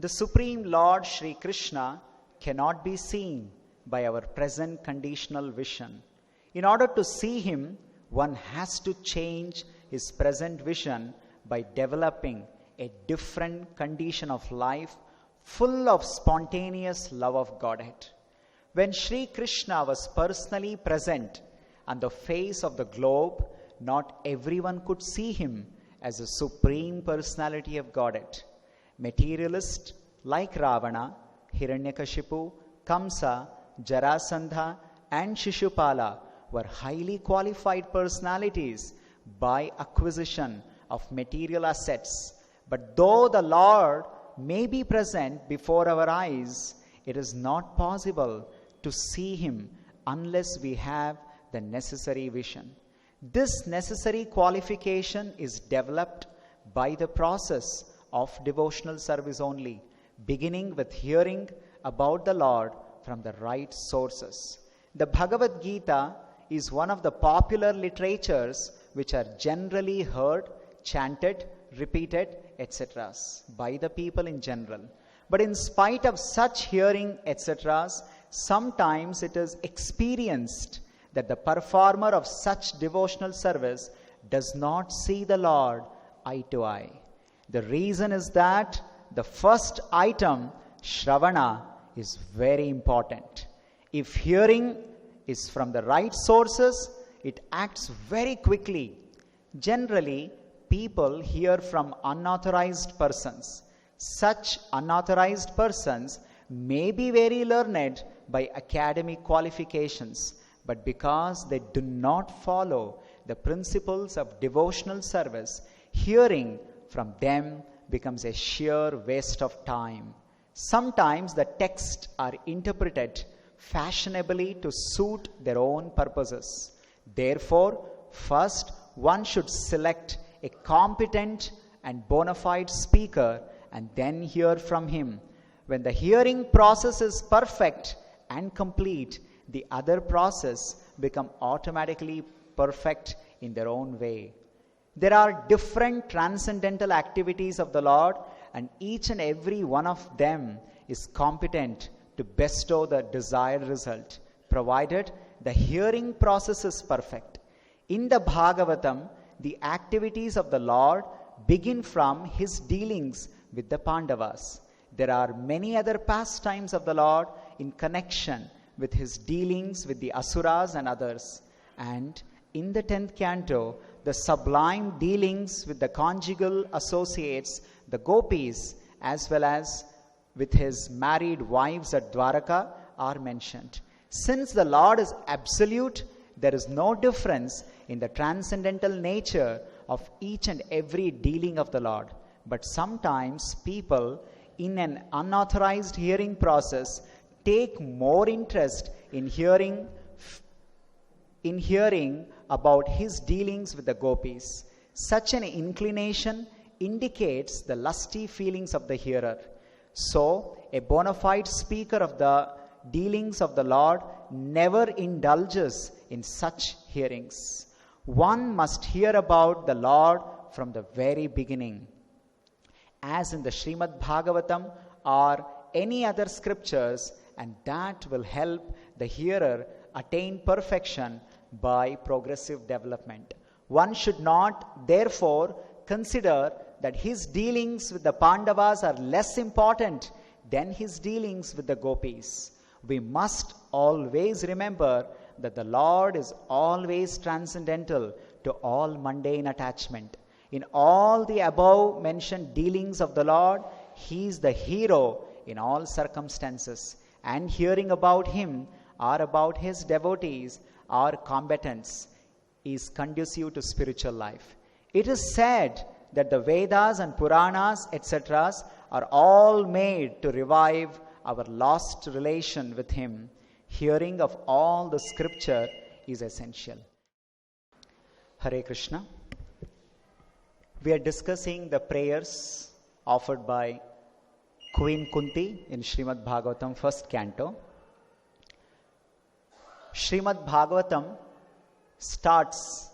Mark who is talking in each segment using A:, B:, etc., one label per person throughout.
A: The Supreme Lord Sri Krishna cannot be seen by our present conditional vision. In order to see him, one has to change his present vision by developing a different condition of life full of spontaneous love of Godhead. When Sri Krishna was personally present on the face of the globe, not everyone could see him as a supreme personality of Godhead. Materialists like Ravana, Hiranyakashipu, Kamsa, Jarasandha, and Shishupala were highly qualified personalities by acquisition of material assets. But though the Lord may be present before our eyes, it is not possible to see him unless we have the necessary vision. This necessary qualification is developed by the process of devotional service only, beginning with hearing about the Lord from the right sources. The Bhagavad Gita is one of the popular literatures which are generally heard, chanted, repeated, etc. by the people in general. But in spite of such hearing, etc., sometimes it is experienced that the performer of such devotional service does not see the Lord eye to eye. The reason is that the first item, Shravana, is very important. If hearing is from the right sources, it acts very quickly. Generally, people hear from unauthorized persons. Such unauthorized persons may be very learned by academic qualifications, but because they do not follow the principles of devotional service, hearing from them becomes a sheer waste of time. Sometimes the texts are interpreted fashionably to suit their own purposes. Therefore, first one should select a competent and bona fide speaker and then hear from him. When the hearing process is perfect and complete, the other process become automatically perfect in their own way. There are different transcendental activities of the Lord, and each and every one of them is competent to bestow the desired result, provided the hearing process is perfect. In the Bhagavatam, the activities of the Lord begin from his dealings with the Pandavas. There are many other pastimes of the Lord in connection with his dealings with the Asuras and others. And in the 10th canto, the sublime dealings with the conjugal associates, the gopis, as well as with his married wives at Dwaraka, are mentioned. Since the Lord is absolute, there is no difference in the transcendental nature of each and every dealing of the Lord. But sometimes people in an unauthorized hearing process take more interest in hearing about his dealings with the gopis. Such an inclination indicates the lusty feelings of the hearer. So, a bona fide speaker of the dealings of the Lord never indulges in such hearings. One must hear about the Lord from the very beginning. As in the Srimad Bhagavatam or any other scriptures, and that will help the hearer attain perfection by progressive development. One should not, therefore, consider that his dealings with the Pandavas are less important than his dealings with the gopis. We must always remember that the Lord is always transcendental to all mundane attachment. In all the above mentioned dealings of the Lord, he is the hero in all circumstances, and hearing about him or about his devotees or combatants is conducive to spiritual life. It is said that the Vedas and Puranas, etc., are all made to revive our lost relation with him. Hearing of all the scripture is essential. Hare Krishna. We are discussing the prayers offered by Queen Kunti in Srimad Bhagavatam, first canto. Srimad Bhagavatam starts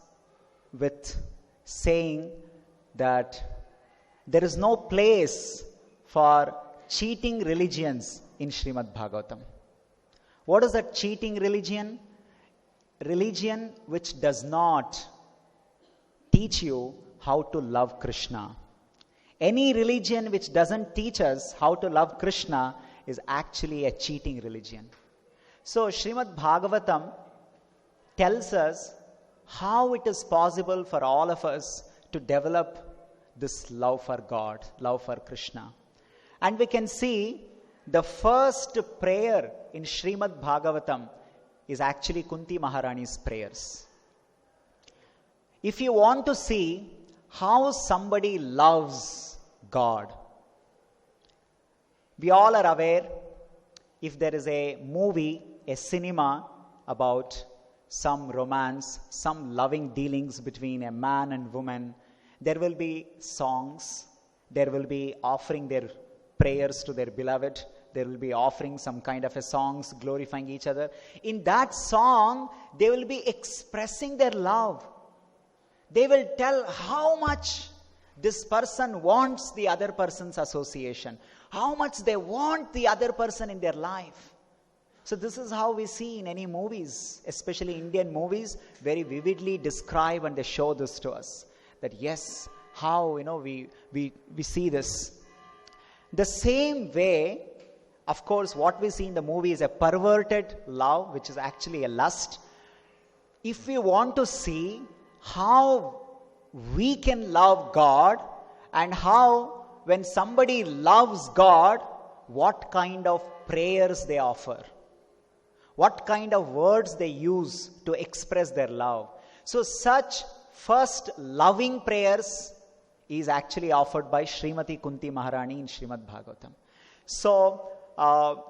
A: with saying that there is no place for cheating religions in Srimad Bhagavatam. What is a cheating religion? Religion which does not teach you how to love Krishna. Any religion which doesn't teach us how to love Krishna is actually a cheating religion. So Srimad Bhagavatam tells us how it is possible for all of us to develop this love for God, love for Krishna. And we can see the first prayer in Srimad Bhagavatam is actually Kunti Maharani's prayers. If you want to see how somebody loves God, we all are aware, if there is a movie, a cinema about some romance, some loving dealings between a man and woman, there will be songs, there will be offering their prayers to their beloved, there will be offering some kind of a songs glorifying each other. In that song, they will be expressing their love. They will tell how much this person wants the other person's association, how much they want the other person in their life. So this is how we see in any movies, especially Indian movies, very vividly describe and they show this to us. That yes, how we see this. The same way, of course, what we see in the movie is a perverted love, which is actually a lust. If we want to see how we can love God and how when somebody loves God, what kind of prayers they offer, what kind of words they use to express their love. So such first loving prayers is actually offered by Srimati Kunti Maharani in Srimad Bhagavatam. So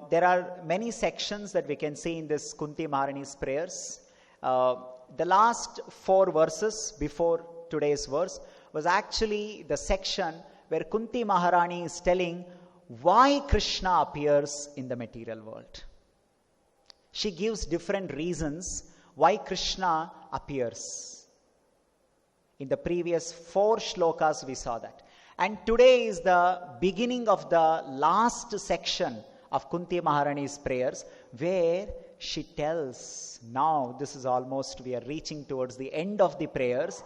A: there are many sections that we can see in this Kunti Maharani's prayers. The last 4 verses before today's verse was actually the section where Kunti Maharani is telling why Krishna appears in the material world. She gives different reasons why Krishna appears. In the previous 4 shlokas we saw that. And today is the beginning of the last section of Kunti Maharani's prayers, where she tells, now this is almost, we are reaching towards the end of the prayers.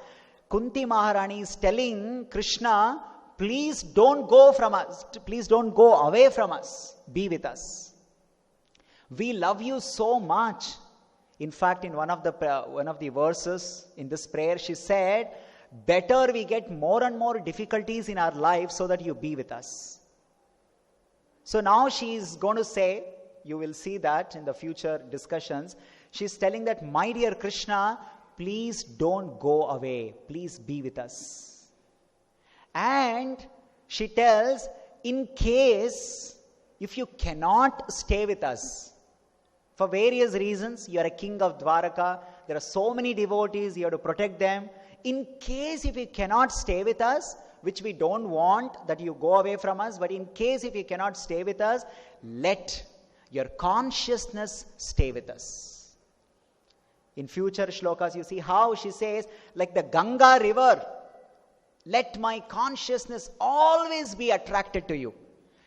A: Kunti Maharani is telling Krishna, please don't go from us, please don't go away from us, be with us. We love you so much. In fact, in one of the verses in this prayer, she said, better we get more and more difficulties in our life so that you be with us. So now she is going to say, you will see that in the future discussions, she is telling that, my dear Krishna, please don't go away, please be with us. And she tells, in case if you cannot stay with us, for various reasons, you are a king of Dwaraka, there are so many devotees, you have to protect them. In case if you cannot stay with us, which we don't want that you go away from us, but in case if you cannot stay with us, let your consciousness stay with us. In future shlokas, you see how she says, like the Ganga river, let my consciousness always be attracted to you.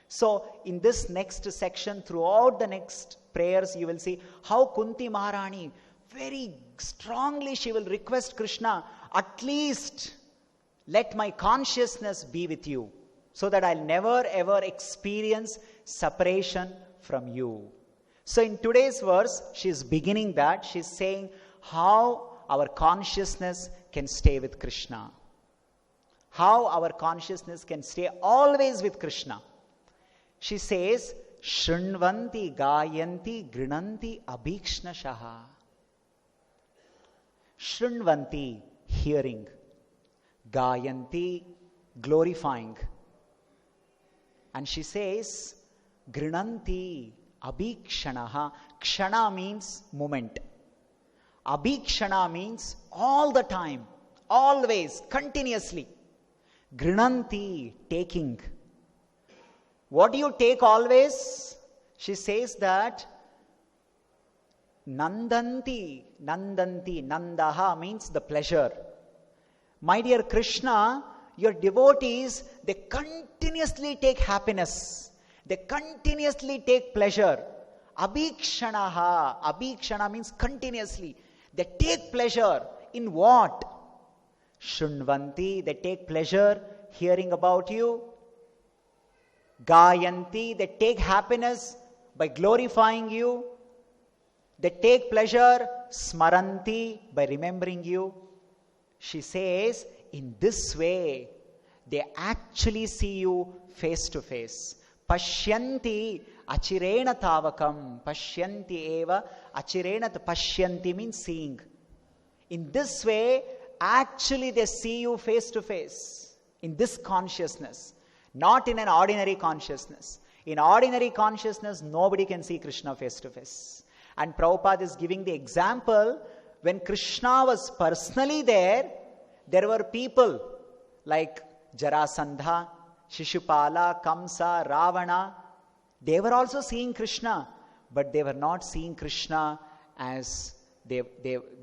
A: So in this next section, throughout the next prayers, you will see how Kunti Maharani very strongly she will request Krishna, at least let my consciousness be with you, so that I'll never ever experience separation from you. So in today's verse, she's beginning that. She's saying how our consciousness can stay with Krishna. How our consciousness can stay always with Krishna. She says, Shrinvanti gayanti grinanti abhikshnashaha. Shrinvanti, hearing. Gayanti, glorifying. And she says, grinanti abhikshanaha. Kshana means moment. Abhikshana means all the time, always, continuously. Grinanti, taking. What do you take always? She says that Nandanti, Nandaha means the pleasure. My dear Krishna, your devotees, they continuously take happiness They continuously take pleasure. Abhikshanaha. Abhikshana means continuously. They take pleasure in what? Shunvanti. They take pleasure hearing about you. Gayanti. They take happiness by glorifying you. They take pleasure, smaranti, by remembering you. She says, in this way, they actually see you face to face. Pashyanti achirena tavakam. Pashyanti eva achirena. Pashyanti means seeing. In this way, actually they see you face to face. In this consciousness. Not in an ordinary consciousness. In ordinary consciousness, nobody can see Krishna face to face. And Prabhupada is giving the example, when Krishna was personally there were people like Jarasandha, Shishupala, Kamsa, Ravana. They were also seeing Krishna, but they were not seeing Krishna as they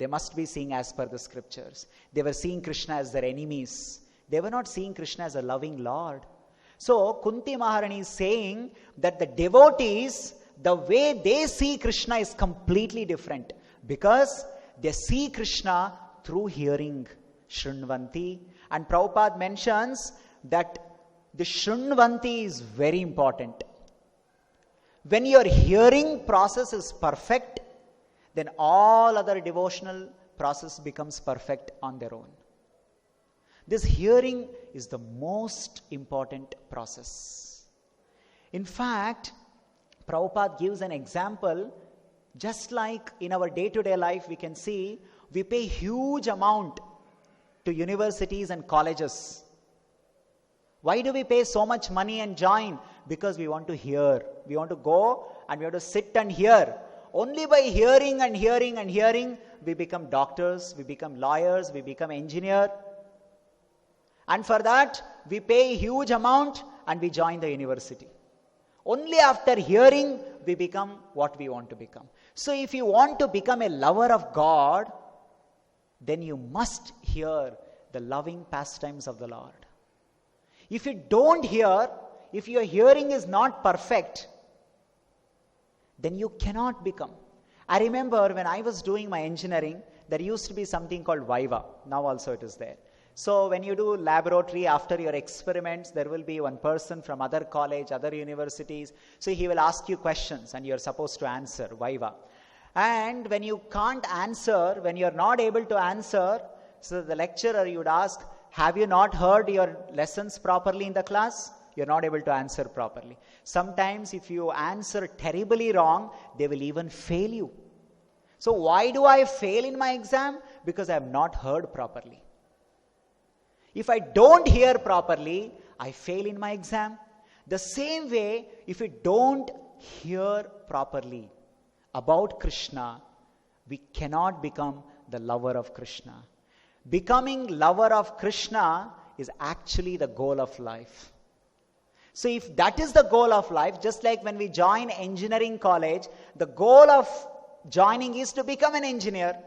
A: must be seeing as per the scriptures. They were seeing Krishna as their enemies. They were not seeing Krishna as a loving Lord. So Kunti Maharani is saying that the devotees, the way they see Krishna is completely different, because they see Krishna through hearing, Shrunvanti. And Prabhupada mentions that the Shrunvanti is very important. When your hearing process is perfect, then all other devotional process becomes perfect on their own. This hearing is the most important process. In fact, Prabhupada gives an example, just like in our day-to-day life we can see, we pay huge amount to universities and colleges. Why do we pay so much money and join? Because we want to hear. We want to go and we have to sit and hear. Only by hearing and hearing and hearing, we become doctors, we become lawyers, we become engineers. And for that, we pay a huge amount and we join the university. Only after hearing, we become what we want to become. So if you want to become a lover of God, then you must hear the loving pastimes of the Lord. If you don't hear, if your hearing is not perfect, then you cannot become. I remember when I was doing my engineering, there used to be something called Viva. Now also it is there. So when you do laboratory, after your experiments, there will be one person from other college, other universities. So he will ask you questions and you're supposed to answer, Viva. And when you can't answer, when you're not able to answer, so the lecturer, you would ask, have you not heard your lessons properly in the class? You're not able to answer properly. Sometimes if you answer terribly wrong, they will even fail you. So why do I fail in my exam? Because I have not heard properly. If I don't hear properly, I fail in my exam. The same way, if we don't hear properly about Krishna, we cannot become the lover of Krishna. Becoming lover of Krishna is actually the goal of life. So if that is the goal of life, just like when we join engineering college, the goal of joining is to become an engineer.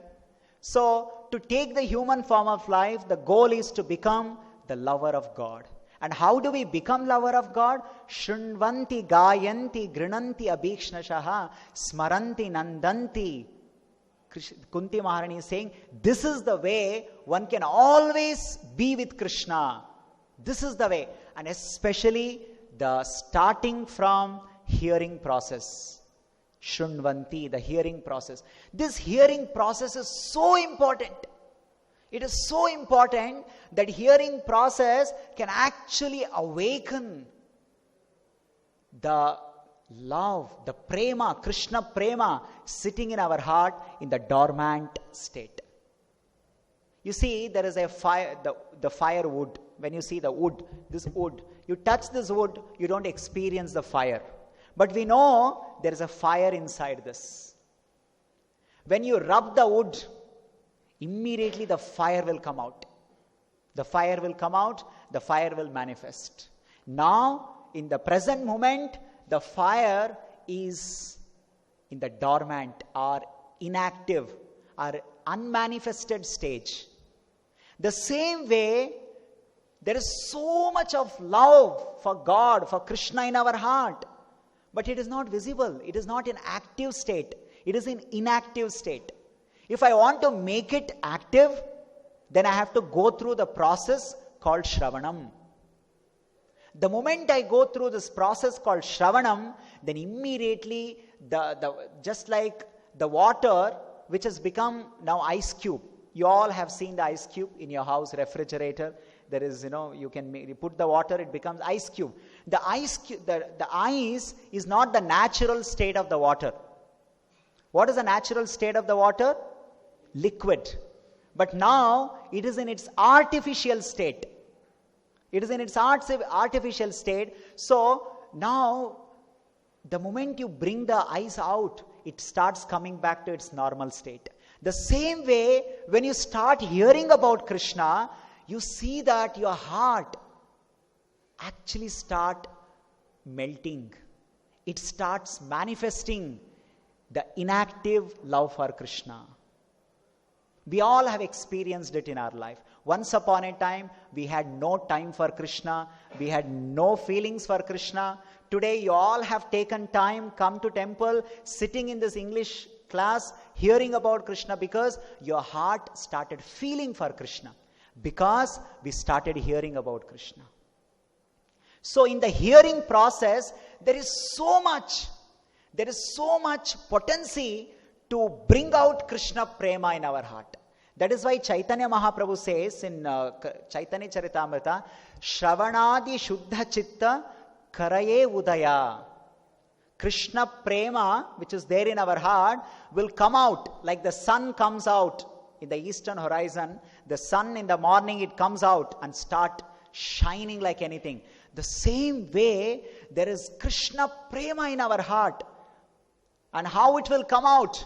A: So to take the human form of life, the goal is to become the lover of God. And how do we become lover of God? Shrunvanti, gayanti, grinanti, abhikshnashaha, smaranti, nandanti. Kunti Maharani is saying, this is the way one can always be with Krishna. This is the way. And especially the starting from hearing process. Shrunvanti, the hearing process. This hearing process is so important. It is so important that hearing process can actually awaken the love, the prema, Krishna prema sitting in our heart in the dormant state. You see, there is a fire, the firewood. When you see the wood, this wood, you touch this wood, you don't experience the fire. But we know there is a fire inside this. When you rub the wood, immediately the fire will come out. The fire will come out, the fire will manifest. Now, in the present moment, the fire is in the dormant or inactive or unmanifested stage. The same way, there is so much of love for God, for Krishna in our heart. But it is not visible. It is not in active state. It is in inactive state. If I want to make it active, then I have to go through the process called Shravanam. The moment I go through this process called Shravanam, then immediately, just like the water which has become now ice cube. You all have seen the ice cube in your house refrigerator. There is, you put the water, it becomes ice cube. The ice is not the natural state of the water. What is the natural state of the water? Liquid. But now it is in its artificial state. It is in its artificial state. So now, the moment you bring the ice out, it starts coming back to its normal state. The same way, when you start hearing about Krishna, you see that your heart actually start melting. It starts manifesting the inactive love for Krishna. We all have experienced it in our life. Once upon a time, we had no time for Krishna. We had no feelings for Krishna. Today, you all have taken time, come to temple, sitting in this English class, hearing about Krishna because your heart started feeling for Krishna. Because we started hearing about Krishna. So in the hearing process, there is so much potency to bring out Krishna prema in our heart. That is why Chaitanya Mahaprabhu says in Chaitanya Charitamrita, Shravanadi Shuddha Chitta Karaye Udaya. Krishna prema, which is there in our heart, will come out like the sun comes out in the eastern horizon. The sun in the morning, it comes out and start shining like anything. The same way, there is Krishna prema in our heart. And how it will come out?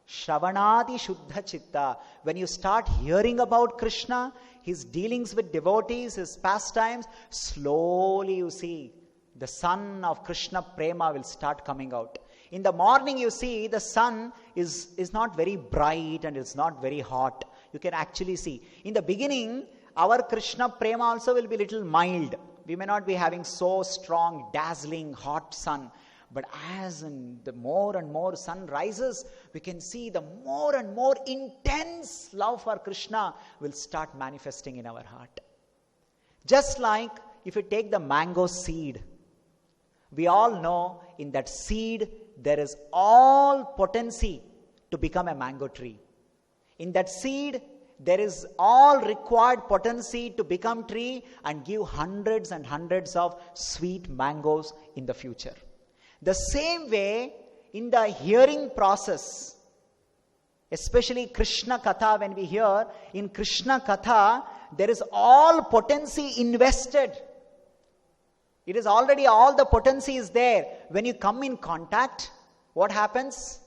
A: Shravanadi Shuddha Chitta. When you start hearing about Krishna, his dealings with devotees, his pastimes, slowly you see the sun of Krishna prema will start coming out. In the morning you see the sun is not very bright and it's not very hot. You can actually see. In the beginning, our Krishna prema also will be little mild. We may not be having so strong, dazzling, hot sun. But as the more and more sun rises, we can see the more and more intense love for Krishna will start manifesting in our heart. Just like if you take the mango seed, we all know in that seed there is all potency to become a mango tree. In that seed, there is all required potency to become tree and give hundreds and hundreds of sweet mangoes in the future. The same way, in the hearing process, especially Krishna Katha, when we hear, in Krishna Katha, there is all potency invested. It is already, all the potency is there. When you come in contact, what happens?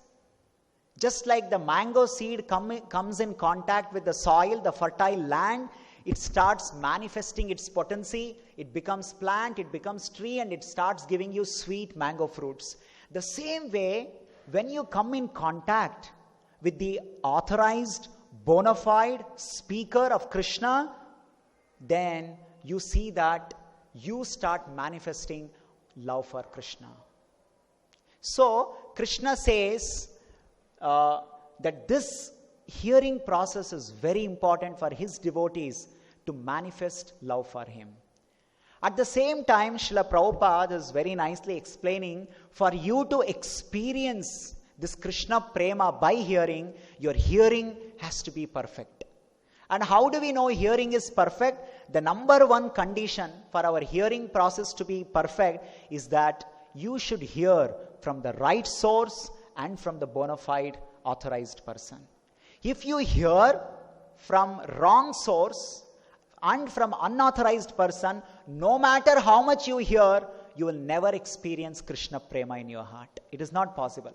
A: Just like the mango seed comes in contact with the soil, the fertile land, it starts manifesting its potency, it becomes plant, it becomes tree, and it starts giving you sweet mango fruits. The same way, when you come in contact with the authorized, bona fide speaker of Krishna, then you see that you start manifesting love for Krishna. So, Krishna says that this hearing process is very important for his devotees to manifest love for him. At the same time, Srila Prabhupada is very nicely explaining, for you to experience this Krishna prema by hearing, your hearing has to be perfect. And how do we know hearing is perfect? The number one condition for our hearing process to be perfect is that you should hear from the right source and from the bona fide authorized person. If you hear from wrong source and from unauthorized person, no matter how much you hear, you will never experience Krishna prema in your heart. It is not possible.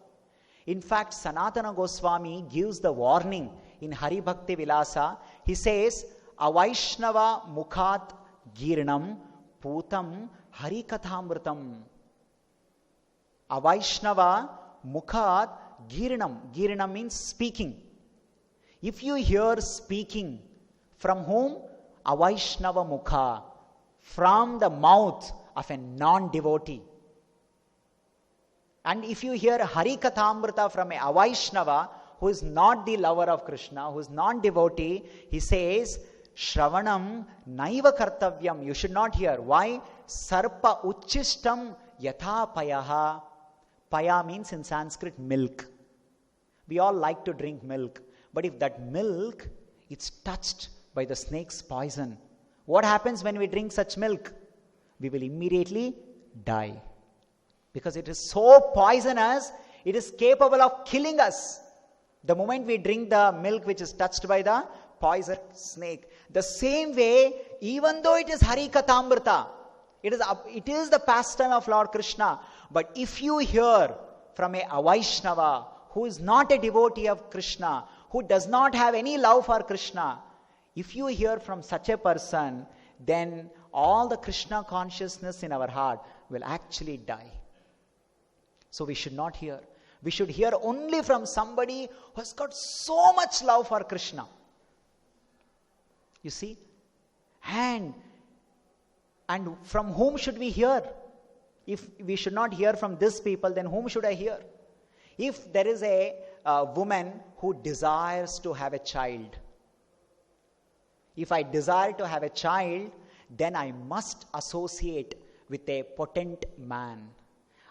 A: In fact, Sanatana Goswami gives the warning in Hari Bhakti Vilasa. He says, Avaishnava mukhat girnam putam hari kathamritam. Avaishnava mukhat girnam. Girnam means speaking. If you hear speaking, from whom? Avaishnava mukha. From the mouth of a non-devotee. And if you hear Hari Kathamrita from a Vaishnava who is not the lover of Krishna, who is not devotee, he says, Shravanam naiva kartavyam. You should not hear. Why? Sarpa uchishtam yatha payaha. Paya means in Sanskrit milk. We all like to drink milk. But if that milk is touched by the snake's poison, what happens when we drink such milk? We will immediately die. Because it is so poisonous, it is capable of killing us. The moment we drink the milk which is touched by the poison snake. The same way, even though it is Hari Kathamrita, it is the pastime of Lord Krishna. But if you hear from a Vaishnava who is not a devotee of Krishna, who does not have any love for Krishna, if you hear from such a person, then all the Krishna consciousness in our heart will actually die. So we should not hear. We should hear only from somebody who has got so much love for Krishna. You see? And from whom should we hear? If we should not hear from these people, then whom should I hear? If there is a woman who desires to have a child, if I desire to have a child, then I must associate with a potent man.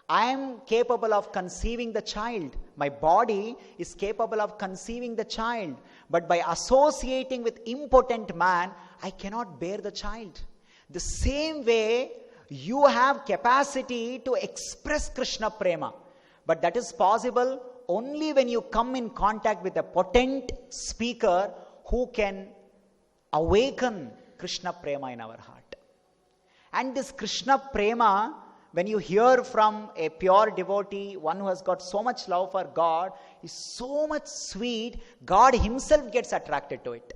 A: I am capable of conceiving the child. My body is capable of conceiving the child. But by associating with impotent man, I cannot bear the child. The same way, you have capacity to express Krishna Prema. But that is possible only when you come in contact with a potent speaker who can awaken Krishna Prema in our heart. And this Krishna Prema, when you hear from a pure devotee, one who has got so much love for God, is so much sweet, God himself gets attracted to it.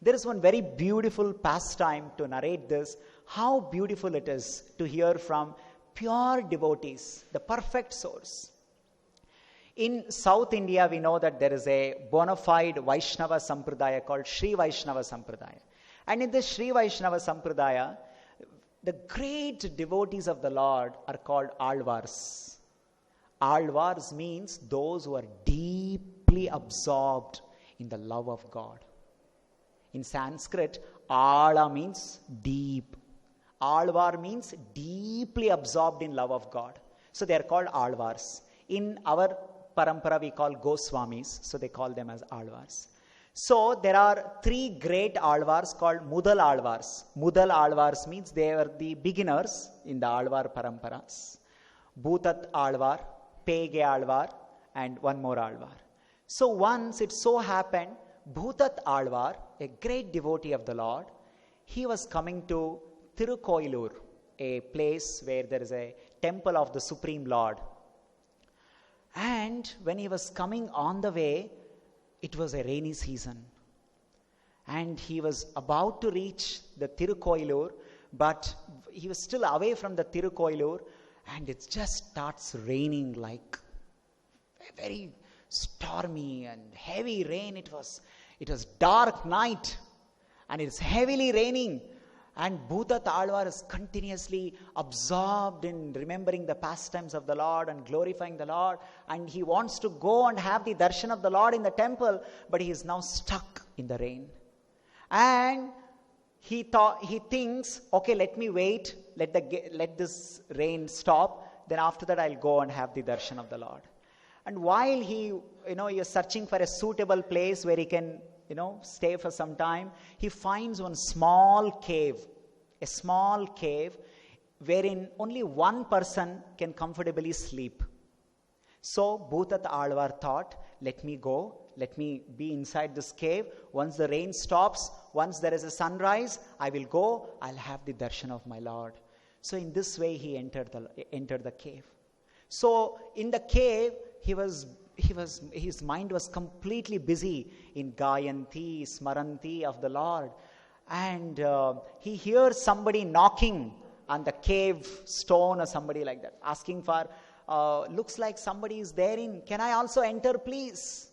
A: There is one very beautiful pastime to narrate this, how beautiful it is to hear from pure devotees, the perfect source. In South India, we know that there is a bona fide Vaishnava Sampradaya called Sri Vaishnava Sampradaya. And in this Sri Vaishnava Sampradaya, the great devotees of the Lord are called Alvars. Alvars means those who are deeply absorbed in the love of God. In Sanskrit, Ala means deep. Alvar means deeply absorbed in love of God. So they are called Alvars. In our parampara, we call Goswamis, so they call them as Alvars. So there are three great Alvars called Mudal Alvars. Mudal Alvars means they are the beginners in the Alvar paramparas. Bhutat Alvar, Pege Alvar, and one more Alvar. So once it so happened, Bhutat Alvar, a great devotee of the Lord, he was coming to Tirukoilur, a place where there is a temple of the Supreme Lord. And when he was coming on the way, it was a rainy season. And he was about to reach the Tirukoilur, but he was still away from the Tirukoilur, and it just starts raining like a very stormy and heavy rain. It was dark night, and it's heavily raining. And Bhutat Alvar is continuously absorbed in remembering the pastimes of the Lord and glorifying the Lord. And he wants to go and have the darshan of the Lord in the temple, but he is now stuck in the rain. And he thinks, okay, let me wait, let this rain stop, then after that I'll go and have the darshan of the Lord. And while he is searching for a suitable place where he can stay for some time, he finds one small cave, wherein only one person can comfortably sleep. So Bhutat Alvar thought, let me go, let me be inside this cave. Once the rain stops, once there is a sunrise, I will go, I'll have the darshan of my Lord. So in this way he entered the cave. So in the cave, his mind was completely busy in Gayanti, Smaranti of the Lord. And he hears somebody knocking on the cave stone or somebody like that, asking for, looks like somebody is therein. Can I also enter, please?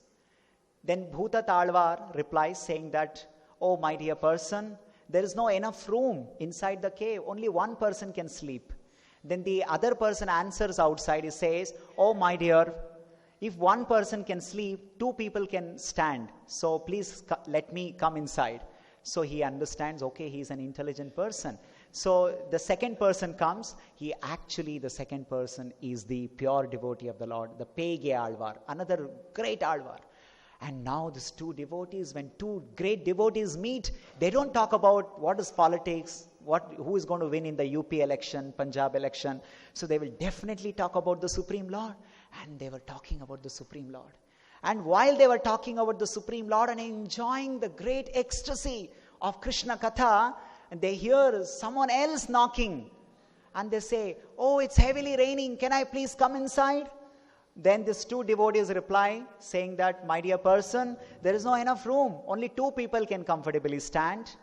A: Then Bhutat Alvar replies saying that, oh my dear person, there is no enough room inside the cave. Only one person can sleep. Then the other person answers outside. He says, oh my dear, if one person can sleep, two people can stand. So please let me come inside. So he understands, okay, he's an intelligent person. So the second person comes. The second person is the pure devotee of the Lord, the Pege Alvar, another great Alvar. And now these two devotees, when two great devotees meet, they don't talk about what is politics, who is going to win in the UP election, Punjab election. So they will definitely talk about the Supreme Lord. And they were talking about the Supreme Lord. And while they were talking about the Supreme Lord and enjoying the great ecstasy of Krishna Katha, they hear someone else knocking. And they say, oh, it's heavily raining. Can I please come inside? Then these two devotees reply, saying that, my dear person, there is no enough room. Only two people can comfortably stand.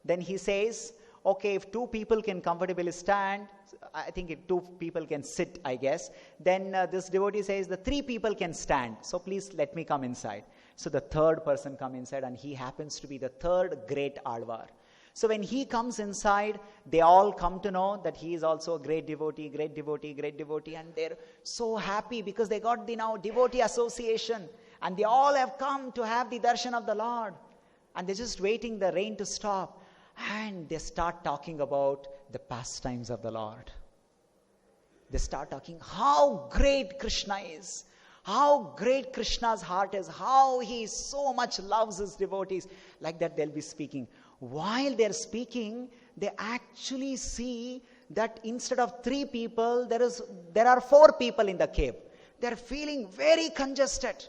A: Then he says, okay, if two people can comfortably stand, I think two people can sit, I guess. Then this devotee says, the three people can stand. So please let me come inside. So the third person come inside, and he happens to be the third great Alvar. So when he comes inside, they all come to know that he is also a great devotee, great devotee, great devotee. And they're so happy because they got the now devotee association. And they all have come to have the darshan of the Lord. And they're just waiting the rain to stop. And they start talking about the pastimes of the Lord. They start talking how great Krishna is. How great Krishna's heart is. How he so much loves his devotees. Like that they'll be speaking. While they're speaking, they actually see that instead of three people, there are four people in the cave. They're feeling very congested.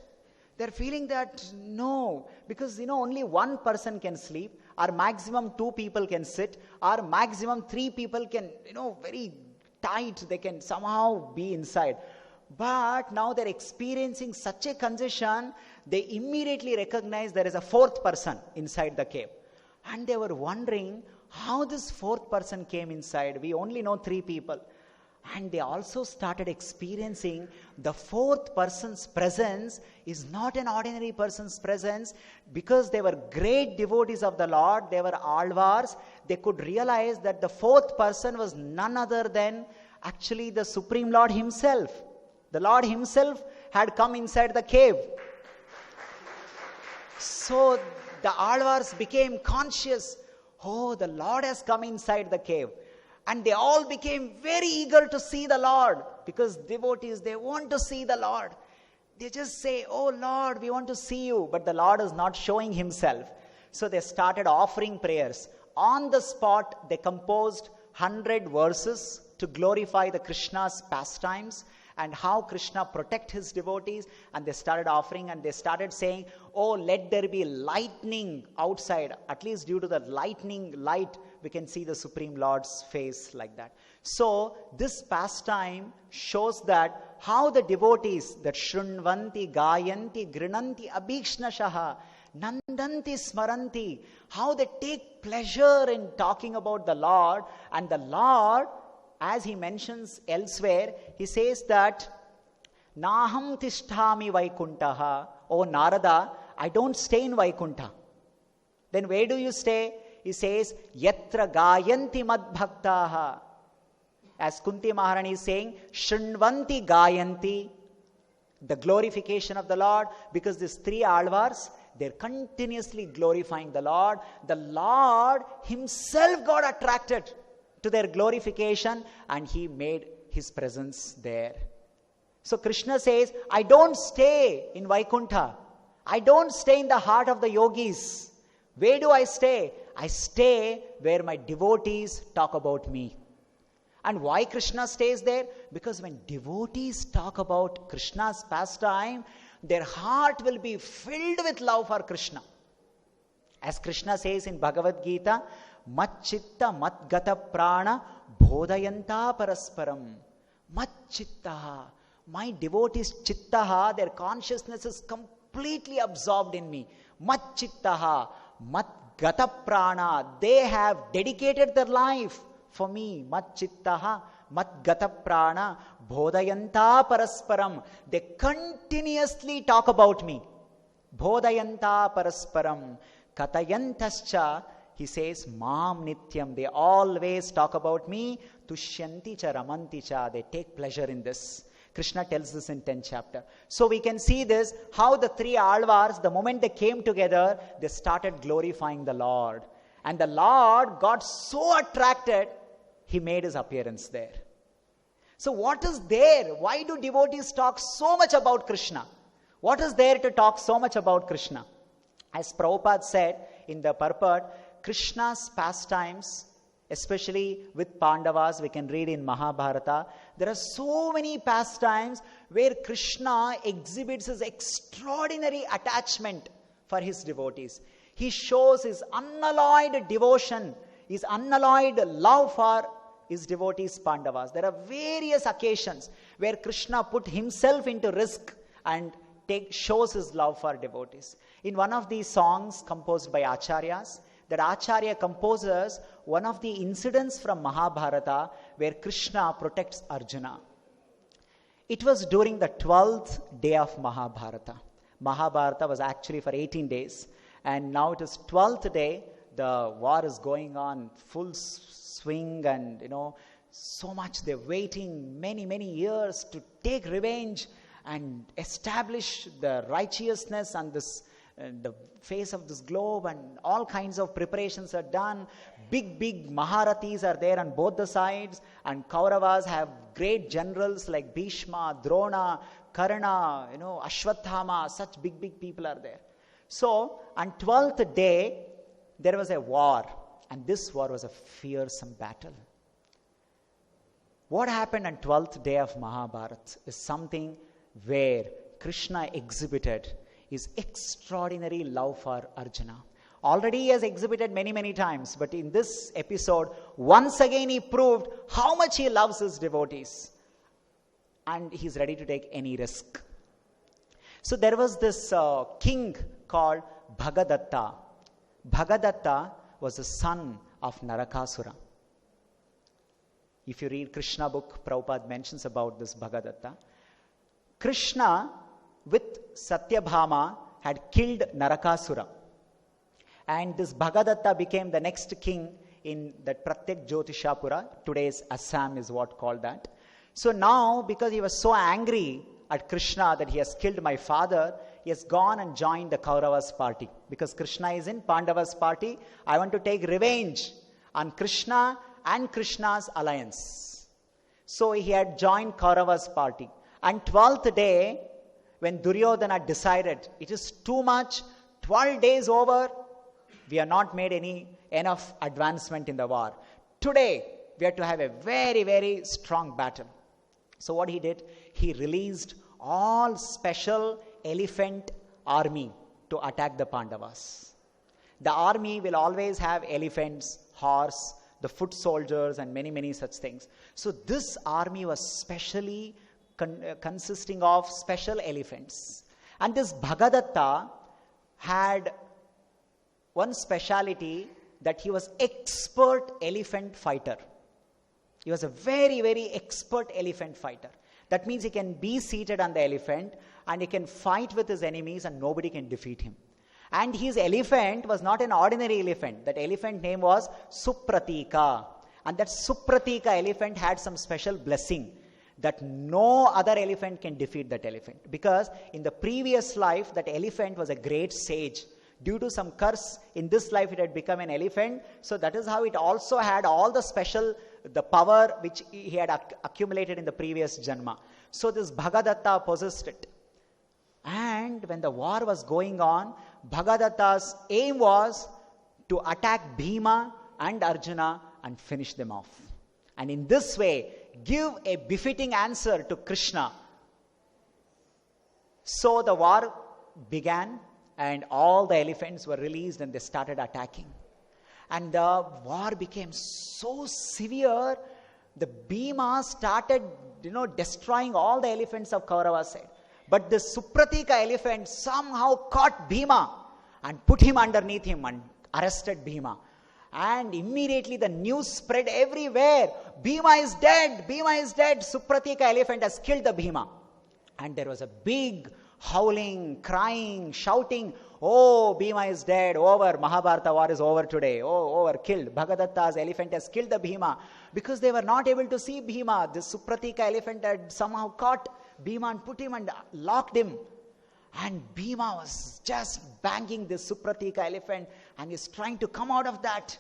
A: They're feeling that no, because only one person can sleep, or maximum two people can sit, or maximum three people can, very tight, they can somehow be inside. But now they're experiencing such a congestion, they immediately recognize there is a fourth person inside the cave. And they were wondering how this fourth person came inside. We only know three people. And they also started experiencing the fourth person's presence is not an ordinary person's presence. Because they were great devotees of the Lord, they were Alvars, they could realize that the fourth person was none other than actually the Supreme Lord himself. The Lord himself had come inside the cave. So the Alvars became conscious, oh, the Lord has come inside the cave. And they all became very eager to see the Lord. Because devotees, they want to see the Lord. They just say, oh Lord, we want to see you. But the Lord is not showing himself. So they started offering prayers. On the spot, they composed 100 verses to glorify the Krishna's pastimes and how Krishna protect his devotees. And they started offering, and they started saying, oh, let there be lightning outside. At least due to the lightning light, we can see the Supreme Lord's face like that. So this pastime shows that how the devotees that Shrunvanti, Gayanti, Grinanti, Abhikshnashaha, Nandanti, Smaranti, how they take pleasure in talking about the Lord. And the Lord, as he mentions elsewhere, he says that Naham Tisthami Vaikuntaha. Oh Narada, I don't stay in Vaikuntha. Then where do you stay? He says, Yatra Gayanti Mad Bhaktaha. As Kunti Maharani is saying, Shrunvanti Gayanti, the glorification of the Lord, because these three Alvars, they're continuously glorifying the Lord. The Lord himself got attracted to their glorification, and he made his presence there. So Krishna says, I don't stay in Vaikuntha. I don't stay in the heart of the yogis. Where do I stay? I stay where my devotees talk about me. And why Krishna stays there? Because when devotees talk about Krishna's pastime, their heart will be filled with love for Krishna. As Krishna says in Bhagavad Gita, Mat chitta mat gata prana bodhayanta parasparam. Mat chitta. My devotees chittaha, their consciousness is completely absorbed in me. Mat chittaha, mat gata prana. They have dedicated their life for me. Mat chittaha, mat gata prana bodhayanta parasparam. They continuously talk about me. Bodhayanta parasparam. Katayantascha he says, Mam Nityam. They always talk about me. Tushyanti cha ramanti cha. They take pleasure in this. Krishna tells this in 10th chapter. So we can see this, how the three Alvars, the moment they came together, they started glorifying the Lord. And the Lord got so attracted, he made his appearance there. So what is there? Why do devotees talk so much about Krishna? What is there to talk so much about Krishna? As Prabhupada said in the purport, Krishna's pastimes, especially with Pandavas, we can read in Mahabharata, there are so many pastimes where Krishna exhibits his extraordinary attachment for his devotees. He shows his unalloyed devotion, his unalloyed love for his devotees Pandavas. There are various occasions where Krishna put himself into risk and shows his love for devotees. In one of these songs composed by Acharyas, that Acharya composes one of the incidents from Mahabharata where Krishna protects Arjuna. It was during the 12th day of Mahabharata. Mahabharata was actually for 18 days. And now it is 12th day. The war is going on full swing, and so much they're waiting many years to take revenge and establish the righteousness on this the face of this globe, and all kinds of preparations are done. Big Maharathis are there on both the sides, and Kauravas have great generals like Bhishma, Drona, Karna, Ashwathama. Such big people are there. So on 12th day there was a war, and this war was a fearsome battle. What happened on 12th day of Mahabharata is something where Krishna exhibited his extraordinary love for Arjuna. Already he has exhibited many times, but in this episode, once again he proved how much he loves his devotees. And he's ready to take any risk. So there was this king called Bhagadatta. Bhagadatta was the son of Narakasura. If you read Krishna book, Prabhupada mentions about this Bhagadatta. Krishna with Satyabhama had killed Narakasura. And this Bhagadatta became the next king in that Pratyek Jyotishapura. Today's Assam is what called that. So now, because he was so angry at Krishna that he has killed my father, he has gone and joined the Kauravas party. Because Krishna is in Pandavas party, I want to take revenge on Krishna and Krishna's alliance. So he had joined Kauravas party. And 12th day, when Duryodhana decided, it is too much, 12 days over, we have not made enough advancement in the war. Today, we have to have a very strong battle. So what he did, he released all special elephant army to attack the Pandavas. The army will always have elephants, horse, the foot soldiers, and many such things. So this army was specially consisting of special elephants. And this Bhagadatta had one speciality, that he was expert elephant fighter. He was a very expert elephant fighter. That means he can be seated on the elephant and he can fight with his enemies and nobody can defeat him. And his elephant was not an ordinary elephant. That elephant name was Supratika. And that Supratika elephant had some special blessing that no other elephant can defeat that elephant. Because in the previous life, that elephant was a great sage. Due to some curse, in this life it had become an elephant. So that is how it also had all the power which he had accumulated in the previous Janma. So this Bhagadatta possessed it. And when the war was going on, Bhagadatta's aim was to attack Bhima and Arjuna and finish them off. And in this way, give a befitting answer to Krishna. So the war began, and all the elephants were released and they started attacking. And the war became so severe, the Bhima started, destroying all the elephants of Kaurava's side. But the Supratika elephant somehow caught Bhima and put him underneath him and arrested Bhima. And immediately the news spread everywhere. Bhima is dead. Bhima is dead. Supratika elephant has killed the Bhima. And there was a big howling, crying, shouting. oh, Bhima is dead, over, Mahabharata war is over today, oh, over, killed. Bhagadatta's elephant has killed the Bhima. Because they were not able to see Bhima. This Supratika elephant had somehow caught Bhima and put him and locked him. And Bhima was just banging this Supratika elephant and is trying to come out of that.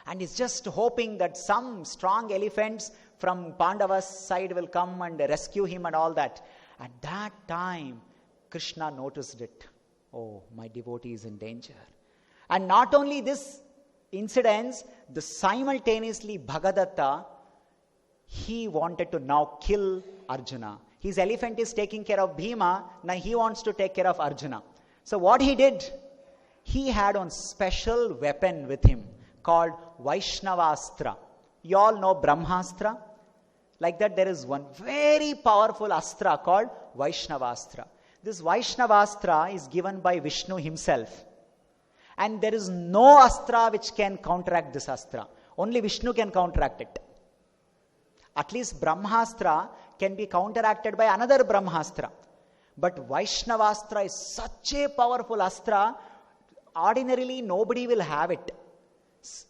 A: And is just hoping that some strong elephants from Pandava's side will come and rescue him and all that. At that time, Krishna noticed it. Oh, my devotee is in danger. And not only this incidents, the simultaneously Bhagadatta, he wanted to now kill Arjuna. His elephant is taking care of Bhima, now he wants to take care of Arjuna. So what he did, he had one special weapon with him called Vaishnavastra. You all know Brahmastra? Like that, there is one very powerful astra called Vaishnavastra. This Vaishnavastra is given by Vishnu himself. And there is no astra which can counteract this astra. Only Vishnu can counteract it. At least Brahmastra can be counteracted by another Brahmastra. But Vaishnavastra is such a powerful astra, ordinarily nobody will have it.